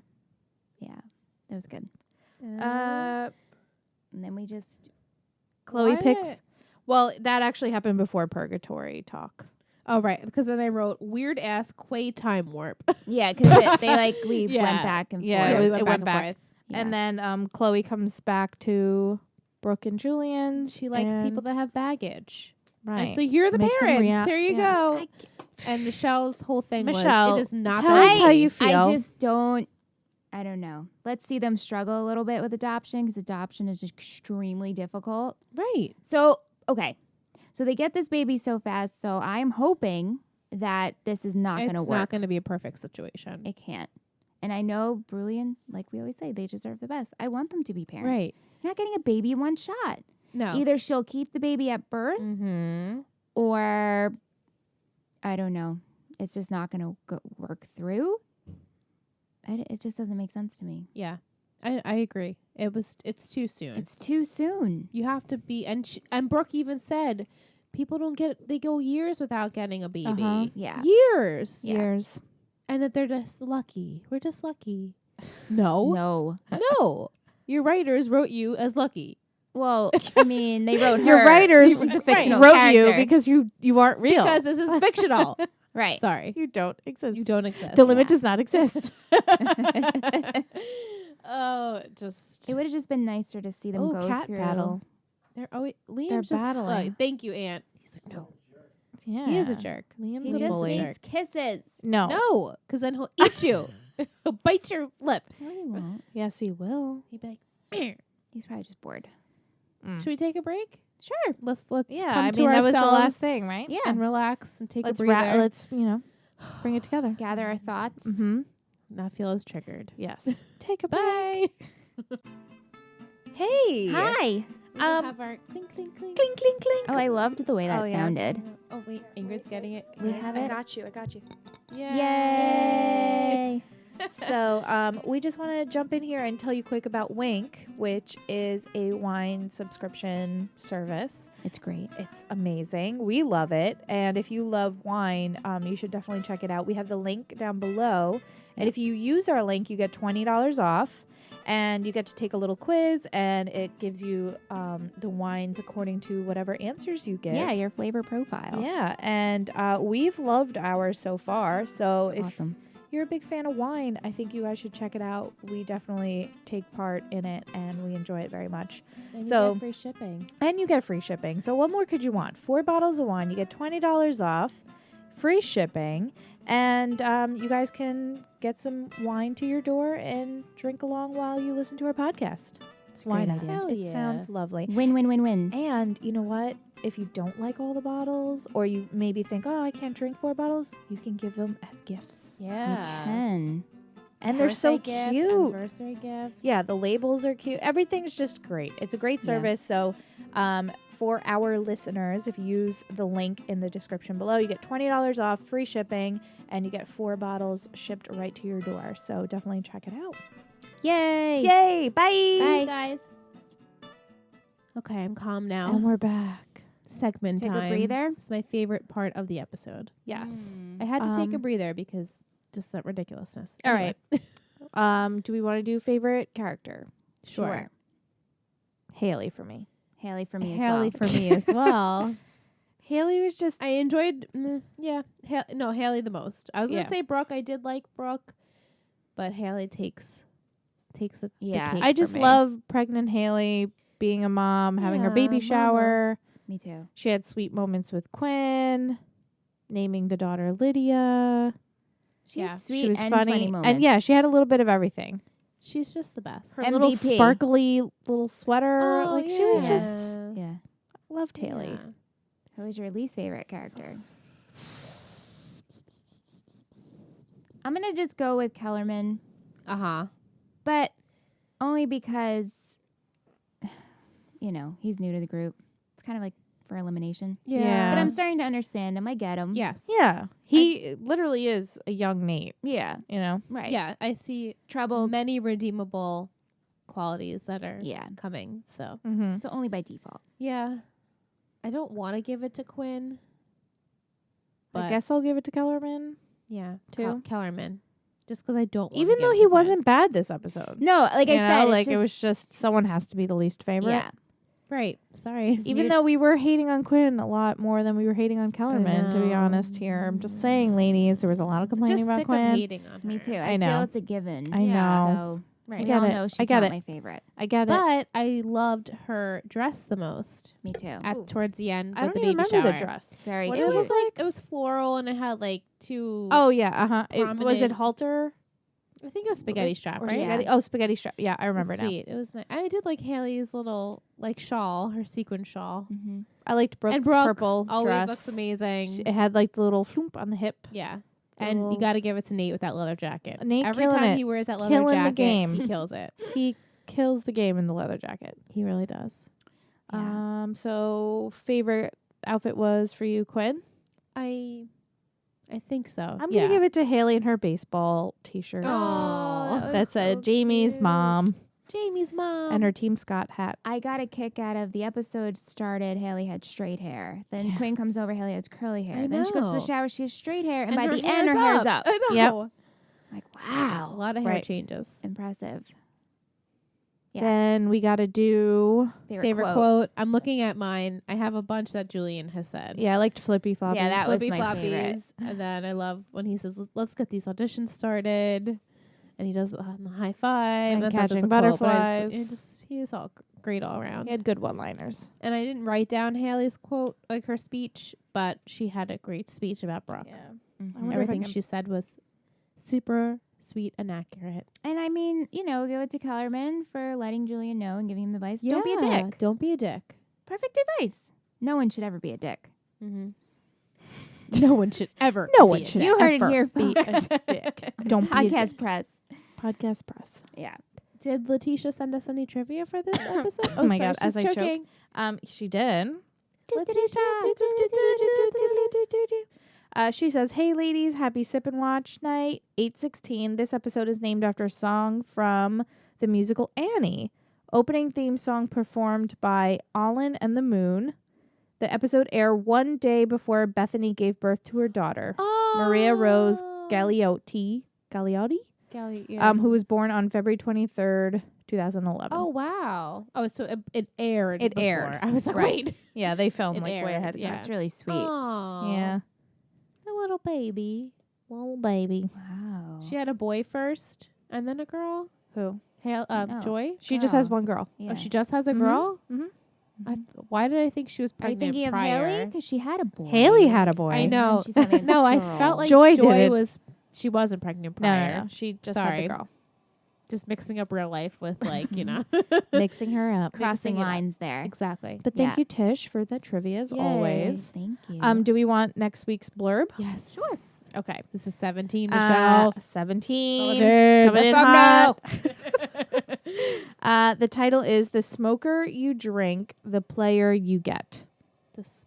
Yeah. That was good. Uh, And then we just Chloe What? picks. Well, that actually happened before Purgatory talk. Oh right, because then I wrote weird ass Quay time warp. yeah, because they like we Yeah. went back and Yeah, forth. it we went and back. forth. Yeah. And then Chloe comes back to Brooke and Julian. She likes and- people that have baggage. Right. And so you're the Makes them parents. Here you yeah. go. And Michelle's whole thing Michelle, was it is not tell that us how easy. you feel. I just don't. I don't know. Let's see them struggle a little bit with adoption because adoption is extremely difficult. Right. So, okay. So they get this baby so fast. So I'm hoping that this is not going to It's work. not going to be a perfect situation. It can't. And I know Brilliant, like we always say, they deserve the best. I want them to be parents. Right. You're not getting a baby in one shot. No. Either she'll keep the baby at birth Mm-hmm. or I don't know. It's just not going to work through. It just doesn't make sense to me. Yeah. I agree. It's too soon. It's too soon. You have to be and Brooke even said people they go years without getting a baby. Uh-huh. Yeah. Years. Yeah. Years. And that they're just lucky. We're just lucky. No. No. No. Your writers wrote you as lucky. Well, I mean, they wrote her. Your writers She's a Right. fictional wrote character. you because you aren't real. Because this is fictional. Right. Sorry. you don't exist. You don't exist. The limit Yeah. does not exist. Oh, just It would have just been nicer to see them Oh, go cat through. battle. Liam's just battling. thank you, Aunt. He's like, no, Yeah. he is a jerk. Liam's He a just bully. needs kisses. No. No, because then he'll eat you. He'll bite your lips. No, he won't. Yes, he will. He'd be like, "Meow." He's probably just bored. Should we take a break? Sure. Let's Yeah, come I to mean that was the ourselves last thing, right? Yeah. and relax and take Let's a breather. let's bring it together. Gather our thoughts. Mm-hmm. Not feel as triggered. Yes. Take a break. Bye. Hey. Hi. We Um, have our clink clink clink. Clink clink clink. Oh, I loved the way that Oh, yeah. sounded. Oh wait, Ingrid's getting it. We have I it. got you. I got you. Yay. So we just want to jump in here and tell you quick about Wink, which is a wine subscription service. It's great. It's amazing. We love it. And if you love wine, you should definitely check it out. We have the link down below. And if you use our link, you get $20 off. And you get to take a little quiz, and it gives you the wines according to whatever answers you give. Yeah, your flavor profile. Yeah, and we've loved ours so far. So It's if awesome. you're a big fan of wine, I think you guys should check it out. We definitely take part in it, and we enjoy it very much. And So- you get free shipping. And you get free shipping. So what more could you want? 4 bottles of wine, you get $20 off, free shipping, and you guys can get some wine to your door and drink along while you listen to our podcast. It's a Why great not? idea. Hell It yeah. sounds lovely. Win, win, win, win. And you know what? If you don't like all the bottles, or you maybe think, oh, I can't drink 4 bottles, you can give them as gifts. You can. And they're so Birthday gift, cute. Anniversary gift. Yeah, the labels are cute. Everything's just great. It's a great Yeah. service. So, for our listeners, if you use the link in the description below, you get $20 off, free shipping, and you get 4 bottles shipped right to your door. So definitely check it out. Yay. Yay! Bye. Bye. Guys. Okay, I'm calm now. And we're back. segment Take a time. breather? It's my favorite part of the episode. Yes. I had to take a Um, breather because just that ridiculousness. All Anyway. Do we want to do favorite character? Sure. Haley for me. Haley for me Haley as well. for me as well. Haley was just I enjoyed, Haley the most. I was gonna Yeah. say Brooke. I did like Brooke, but Haley takes the Yeah. cake I for just me. love pregnant Haley being a mom, having her Yeah, baby mama. shower. Me too. She had sweet moments with Quinn, naming the daughter Lydia. She Yeah. had sweet She was and funny. moments. And yeah, she had a little bit of everything. She's just the best. Her little MVP. sparkly little sweater. Oh, She was yeah. just Yeah. loved Haley. Yeah. Who was your least favorite character? I'm going to just go with Kellerman, Uh-huh. but only because, he's new to the group. It's kind of like for elimination. Yeah. But I'm starting to understand him. I get him. Yes. Yeah. He literally is a young Nate, Yeah. Right. Yeah, I see Troubled. many redeemable qualities that are Yeah. coming. So, Mm-hmm. So only by default. yeah. I don't want to give it to Quinn. But I guess I'll give it to Kellerman. yeah, too. Kellerman. Just because I don't wanna Even give though it he to Quinn. wasn't bad this episode. No, like I You said, know, it's it was just someone has to be the least favorite. Yeah. Right. Sorry. Even though we were hating on Quinn a lot more than we were hating on Kellerman, to be know. honest here. I'm just saying, ladies, there was a lot of complaining just about sick Quinn. of hating on her. Me too. I I know. feel it's a given. I Yeah. know. So Right. we get all it. know I she's get not it. my favorite. I get it. But I loved her dress the most Me too. at towards the end I with don't the even baby remember shower. the dress. Very What It cute. was like it was floral and it had like two. Oh yeah, uh-huh. Was it prominent- halter? I think it was spaghetti strap, Or right? Yeah. spaghetti? Oh, spaghetti strap. Yeah, I It was remember now. sweet. It was nice. I did like Haley's little like shawl, her sequin shawl. Mm-hmm. I liked Brooke's And Brooke purple Always dress. looks amazing. It had like the little floop on the hip. Yeah. The And little- you got to give it to Nate with that leather jacket. Nate Every killing time it. he wears that leather Killing the jacket, game. he kills it. He kills the game in the leather jacket. He really does. Yeah. So favorite outfit was for you, Quinn? I think so. I'm yeah. gonna give it to Haley and her baseball T-shirt. Oh, That said Jamie's mom Jamie's mom. and her Team Scott hat. I got a kick out of the episode started. Haley had straight hair. Then Yeah. Quinn comes over. Haley has curly hair. I then she goes to know. the shower. She has straight hair. And by her the end, her hair's up. I know. Yep. Like, A wow. lot of hair Right. changes. Impressive. Yeah. Then we gotta do. Favorite quote. I'm looking at mine. I have a bunch that Julian has said. Yeah, I liked Flippy Floppies. Yeah, that was Flippy my favorite. floppies. And then I love when he says, "Let's get these auditions started," and he does the high five And I thought that's catching a quote, but butterflies. he's all great all around. He had good one-liners. And I didn't write down Haley's quote, like her speech, but she had a great speech about Brooke. Yeah. Mhm. I wonder if I Everything can- she said was super sweet and accurate. And I mean, give it to Kellerman for letting Julian know and giving him advice. Don't be a dick. Don't be a dick. Perfect advice. No one should ever be a dick. Mm-hmm. No one should ever. No be one a should dick. You heard it ever here, be folks. a dick. Don't be a Podcast dick. press. Podcast press. Yeah. Did Letitia send us any trivia for this episode? Oh my sorry, God, as she's I choke. choking. She did. Letitia. She says, "Hey ladies, happy sip and watch night. 8:16. This episode is named after a song from the musical Annie. Opening theme song performed by Olin and the Moon. The episode aired one day before Bethany gave birth to her daughter, Maria Rose Galliotti, who was born on February 23rd, 2011. Oh wow! Oh, so it aired. It before. aired. I was like, Right. wait. Yeah, they filmed It like way aired, ahead of yeah. time. That's really sweet. Aw, Yeah, the little baby. little baby. Wow. She had a boy first, and then a girl. Who? No. Joy. She just has Girl. one girl. Yeah. Oh, she just has a Mhm. girl. Mm-hmm. Why did I think she was Are you pregnant thinking of prior? Haley? Because she had a boy. Haley had a boy. I And know. she's having a No, I girl. felt like Joy Joy, did it. was. She wasn't pregnant No, prior. no, no. She just Sorry. had the girl. Just mixing up real life with Mixing her up. crossing mixing it up. lines there. exactly. But thank Yeah. you, Tish, for the trivia as Yay. always. Thank you. Do we want next week's blurb? Yes. Sure. Okay. This is 17, Michelle. 17. 17. Coming in Let's hot. The title is The Smoker You Drink, The Player You Get. The smoker.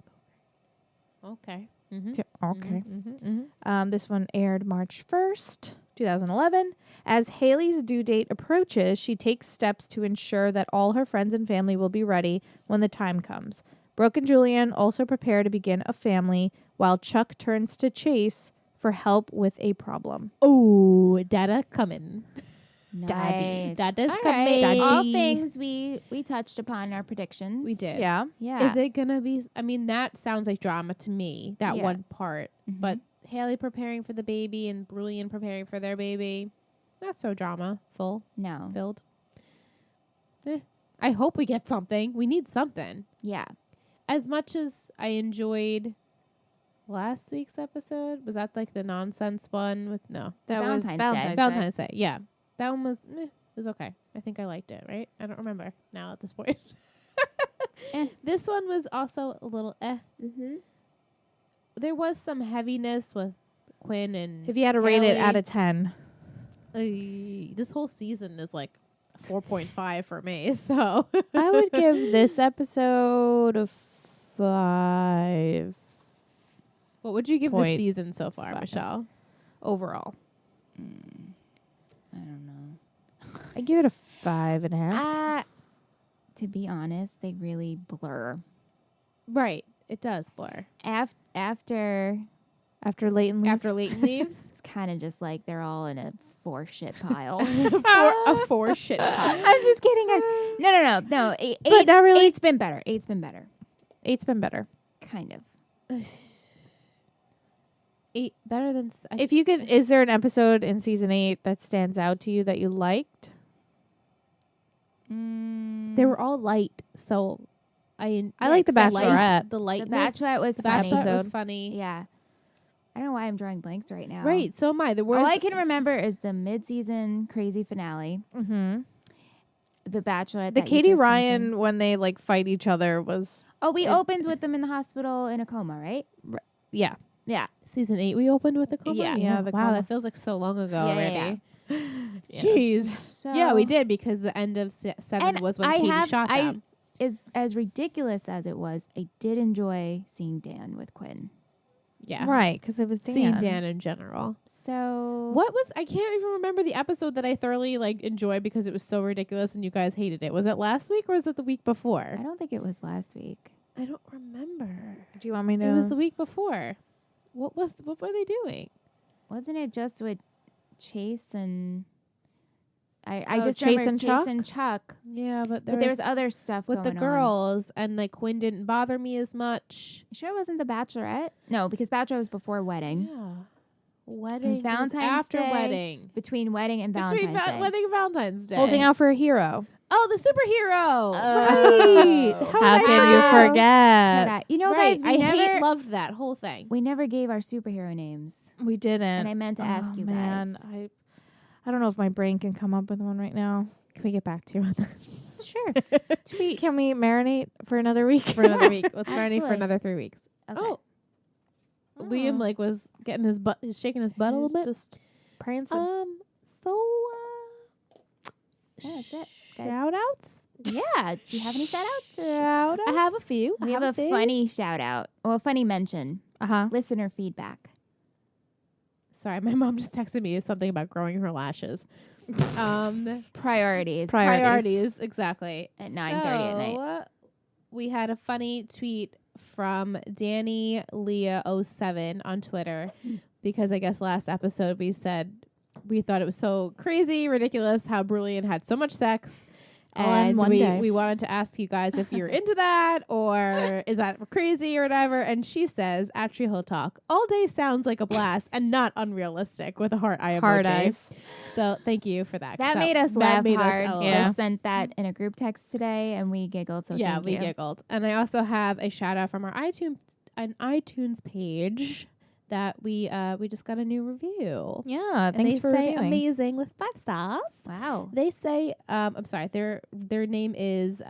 Okay. Mm-hmm. Okay. Mm-hmm. This one aired March 1st, 2011. As Haley's due date approaches, she takes steps to ensure that all her friends and family will be ready when the time comes. Brooke and Julian also prepare to begin a family while Chuck turns to Chase for help with a problem. Oh, Dada coming. Nice. Dada's All coming. right. All things we touched upon our predictions. We did. Yeah. Yeah. Is it gonna be? I mean, that sounds like drama to me. That Yeah. one part, Mhm. but Haley preparing for the baby and Brilliant preparing for their baby, not so drama no. filled. I hope we get something. We need something. Yeah. As much as I enjoyed last week's episode, was that like the nonsense one with no That was Valentine's Day. Valentine's Day. Valentine's Day? Yeah, that one was okay. I think I liked it. Right? I don't remember now at this point. This one was also a little Mm-hmm. There was some heaviness with Quinn and If you had to rate it Haley. out of 10. This whole season is like 4.5 for me. So I would give this episode a 5 what would you give this Point season so far, five. Michelle? overall. I don't know. I give it a 5.5. To be honest, they really blur. Right, it does blur After After Leighton leaves. after Leighton leaves. it's kind of just like they're all in a 4 shit pile. A 4 shit pile. I'm just kidding, guys. No. Eight, But not really. Eight's been better. 8's been better. 8's been better. Kind of. 8 better than. If you could, is there an episode in season 8 that stands out to you that you liked? They were all light, so I like The Bachelorette. The The lightness. Bachelorette was The funny. Bachelorette was Episode. funny. Yeah. I don't know why I'm drawing blanks right now. Right, so am I. The All worst. I can remember is the mid-season crazy finale. Mm-hmm. The Bachelorette. The that you Katie just Ryan, mentioned. when they like fight each other, was We opened with them in the hospital in a coma, right? yeah. Yeah. Season 8 we opened with the coma? Yeah. Yeah, the wow, coma. that feels like so long ago Yeah, already. Yeah. Jeez. So Yeah, we did because the end of 7 And was when I Katie have- shot I- them. as ridiculous as it was, I did enjoy seeing Dan with Quinn. Yeah. Right, because it was Dan. Seeing Dan in general. So What was I can't even remember the episode that I thoroughly enjoyed because it was so ridiculous and you guys hated it. Was it last week or was it the week before? I don't think it was last week. I don't remember. Do you want me to? It was the week before. What were they doing? Wasn't it just with Chase and I Oh, just Chase remember and Chase Chuck? and Chuck. Yeah, but But there was other stuff with the going on. girls and Quinn didn't bother me as much. You sure it wasn't the Bachelorette? No, because Bachelorette was before wedding. Yeah. Wedding. was Valentine's after Day. wedding. Between wedding and Between Valentine's Day. wedding and Valentine's Day. Holding out for a hero. Oh, the superhero. Oh. Right. How How did I can you know? forget? You know, Right. guys, I loved that whole thing. we never gave our superhero names. We didn't. And I meant to ask you man. guys. I don't know if my brain can come up with one right now. Can we get back to you on that? Sure. Tweet. Can we marinate for another week? For another week. Let's marinate for Absolutely. another 3 weeks. Okay. Oh. Liam was getting his butt, shaking his butt a little bit. Just prancing. So Yeah, that's it, guys. shout outs. Yeah. Do you have any shout outs? Shout I have a few. We have a few. funny shout out. Well, a funny mention. Uh-huh. Listener feedback. Sorry, my mom just texted me something about growing her lashes. Priorities. Priorities, exactly. At 9:30 at night. So, we had a funny tweet from Danny Leah 07 on Twitter because I guess last episode we said we thought it was so crazy, ridiculous how Brilliant had so much sex. All in And one day. we wanted to ask you guys if you're into that or is that crazy or whatever. And she says, at Hill Talk, all day sounds like a blast and not unrealistic with a heart eye emoji. Hard eyes. So thank you for that. 'cause That made us laugh made us hard. LOL. Yeah. I sent that in a group text today, and we giggled. So Yeah, thank we you. giggled. And I also have a shout out from our iTunes page that we just got a new review. Yeah, And thanks they for say reviewing. amazing with 5 stars. Wow. They say I'm sorry, their name is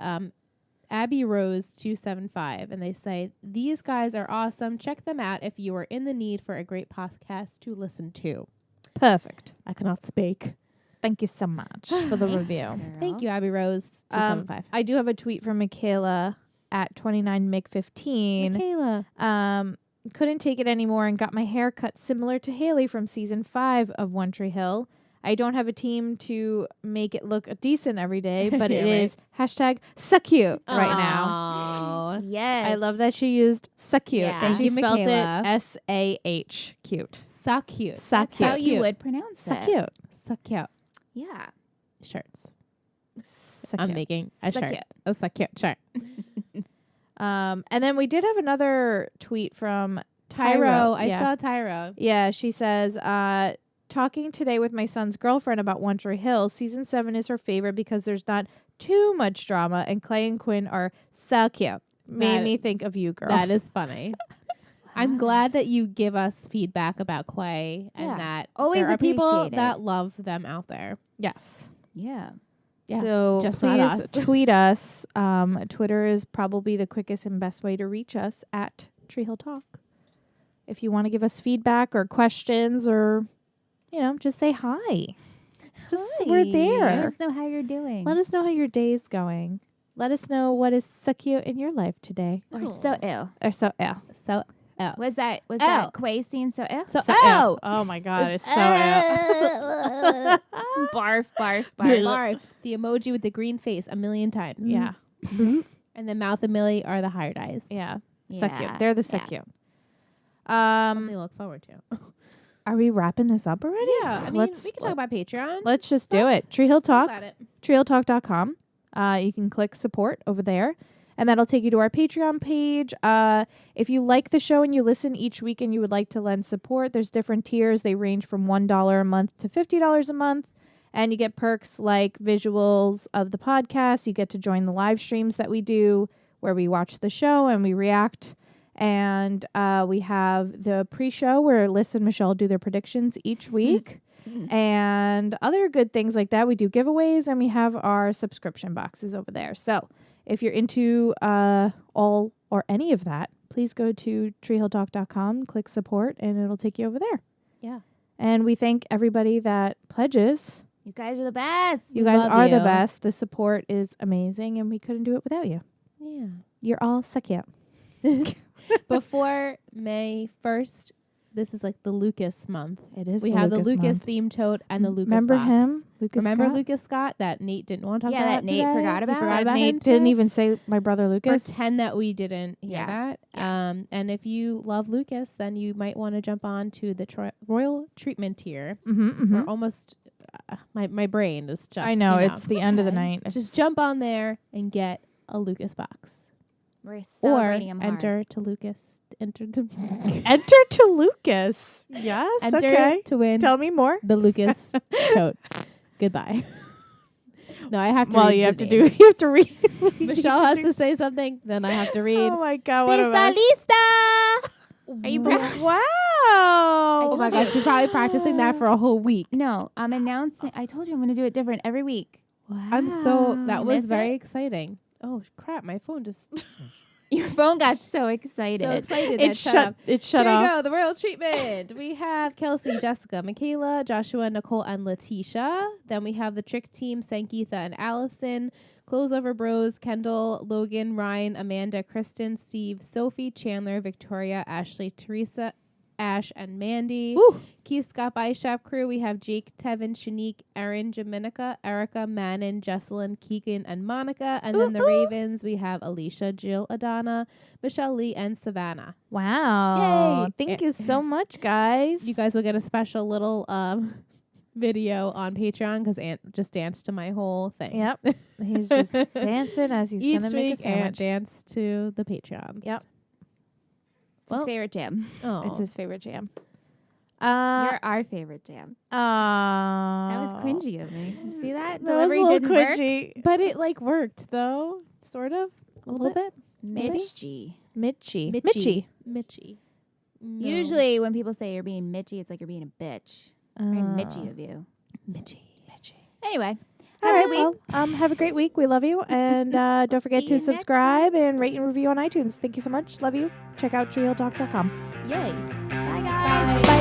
Abby Rose 275 and they say these guys are awesome. Check them out if you are in the need for a great podcast to listen to. Perfect. I cannot speak. Thank you so much for the Thanks, review. girl. Thank you, Abby Rose 275. I do have a tweet from Michaela at 29mig15. Michaela. Couldn't take it anymore and got my hair cut similar to Haley from season 5 of One Tree Hill. I don't have a team to make it look decent every day, but Yeah, it right. is hashtag so cute right now. now. Yes. I love that she used so cute. Yeah. And Thank she you, spelled Michaela. it S-A-H, cute. So cute. So That's how cute. you would pronounce So it. cute. So cute. Yeah. Shirts. So I'm cute. making a So shirt. cute. A so cute shirt. And then we did have another tweet from Tyro. I Yeah. saw Tyro. Yeah, she says, talking today with my son's girlfriend about One Tree Hill. Season 7 is her favorite because there's not too much drama, and Clay and Quinn are so cute. Made That- me think of you girls. That is funny. I'm glad that you give us feedback about Quay and Yeah. that Always there are people appreciate it. that love them out there. Yes. Yeah. Yeah, So just not please us. tweet us. Twitter is probably the quickest and best way to reach us at Tree Hill Talk. If you want to give us feedback or questions or, just say hi. Just we're Hi. Let there. us know how you're doing. Let us know how your day is going. Let us know what is so cute in your life today. Or so ill. Or so ill. So, Was that Ew. Quay scene so ill? so, So ill. Oh my God, it's so ill. Barf, barf, barf. Barf. The emoji with the green face 1,000,000 times. Yeah. And then Mouth and Millie are the hard eyes. Yeah. Yeah. So cute. They're the so Yeah. cute. Something to look forward to. Are we wrapping this up already? Yeah, I mean, we can talk about Patreon. Let's just do it. Tree Hill Talk Talk. about it. treehilltalk.com. You can click support over there, and that'll take you to our Patreon page. If you like the show and you listen each week and you would like to lend support, there's different tiers. They range from $1 a month to $50 a month, and you get perks like visuals of the podcast. You get to join the live streams that we do where we watch the show and we react. And we have the pre-show where Liz and Michelle do their predictions each week. And other good things like that. We do giveaways, and we have our subscription boxes over there. So if you're into all or any of that, please go to treehilltalk.com, click support, and it'll take you over there. Yeah. And we thank everybody that pledges. You guys are the best. You guys Love are the you. best. The support is amazing, and we couldn't do it without you. Yeah. You're all so cute. Before May 1st, this is like the Lucas month. It is. We have the Lucas theme tote and the Lucas Remember box. him, Lucas. Remember Scott? Lucas Scott that Nate didn't want to talk Yeah, about that Nate today? forgot We about. forgot about him Nate didn't today? even say my brother Lucas. Pretend that we didn't hear Yeah. that. And if you love Lucas, then you might want to jump on to the Royal Treatment tier. Mm-hmm, We're almost, my brain is just, I know, you it's the end of the okay. night. just jump on there and get a Lucas box. We're Or celebrating him hard. enter to Lucas. Enter to Lucas. Yes. enter Okay. to win Tell me more. the Lucas tote. Goodbye. No, I have to Well, read you the have to names. do. You have to read. Michelle has to say something, then I have to read. Oh my God! What a Pista mess. lista. Are you proud? Wow. Oh my gosh, she's probably practicing that for a whole week. No, I'm announcing. I told you I'm going to do it different every week. Wow. I'm so, that You was miss very it? exciting. Oh crap, my phone just Your phone got so excited. so excited It that shut. It shut Here off. we go, the royal treatment. We have Kelsey, Jessica, Michaela, Joshua, Nicole, and Letitia. Then we have the trick team, Sangeetha and Allison. Closeover Bros, Kendall, Logan, Ryan, Amanda, Kristen, Steve, Sophie, Chandler, Victoria, Ashley, Teresa, Ash, and Mandy. Woo. Keith Scott Bishop crew, we have Jake, Tevin, Shanique, Erin, Jaminica, Erica, Manon, Jesselyn, Keegan, and Monica. And then the Ravens, we have Alicia, Jill, Adana, Michelle Lee, and Savannah. Wow. Yay. Thank you so much, guys. You guys will get a special little video on Patreon because Ant just danced to my whole thing. Yep. He's just dancing as he's Each gonna make a week, Ant sandwich. danced to the Patreons. Yep. It's his Well, favorite jam. Oh, It's his favorite jam. You're our favorite jam. That was cringy of me. You see that? That was a Delivery little didn't work. cringy. but it like worked though, sort of. A little bit. Mitchy. Mitchy. Mitchy. Mitchy. No. Usually when people say you're being Mitchy, it's like you're being a bitch. Very Mitchy of you. Mitchy. Anyway, All have a right, good week. well, have a great week. We love you. And don't forget See to you next subscribe and rate and review on iTunes. Thank you so much. Love you. Check out treehilltalk.com. Yay. Bye, guys. Bye.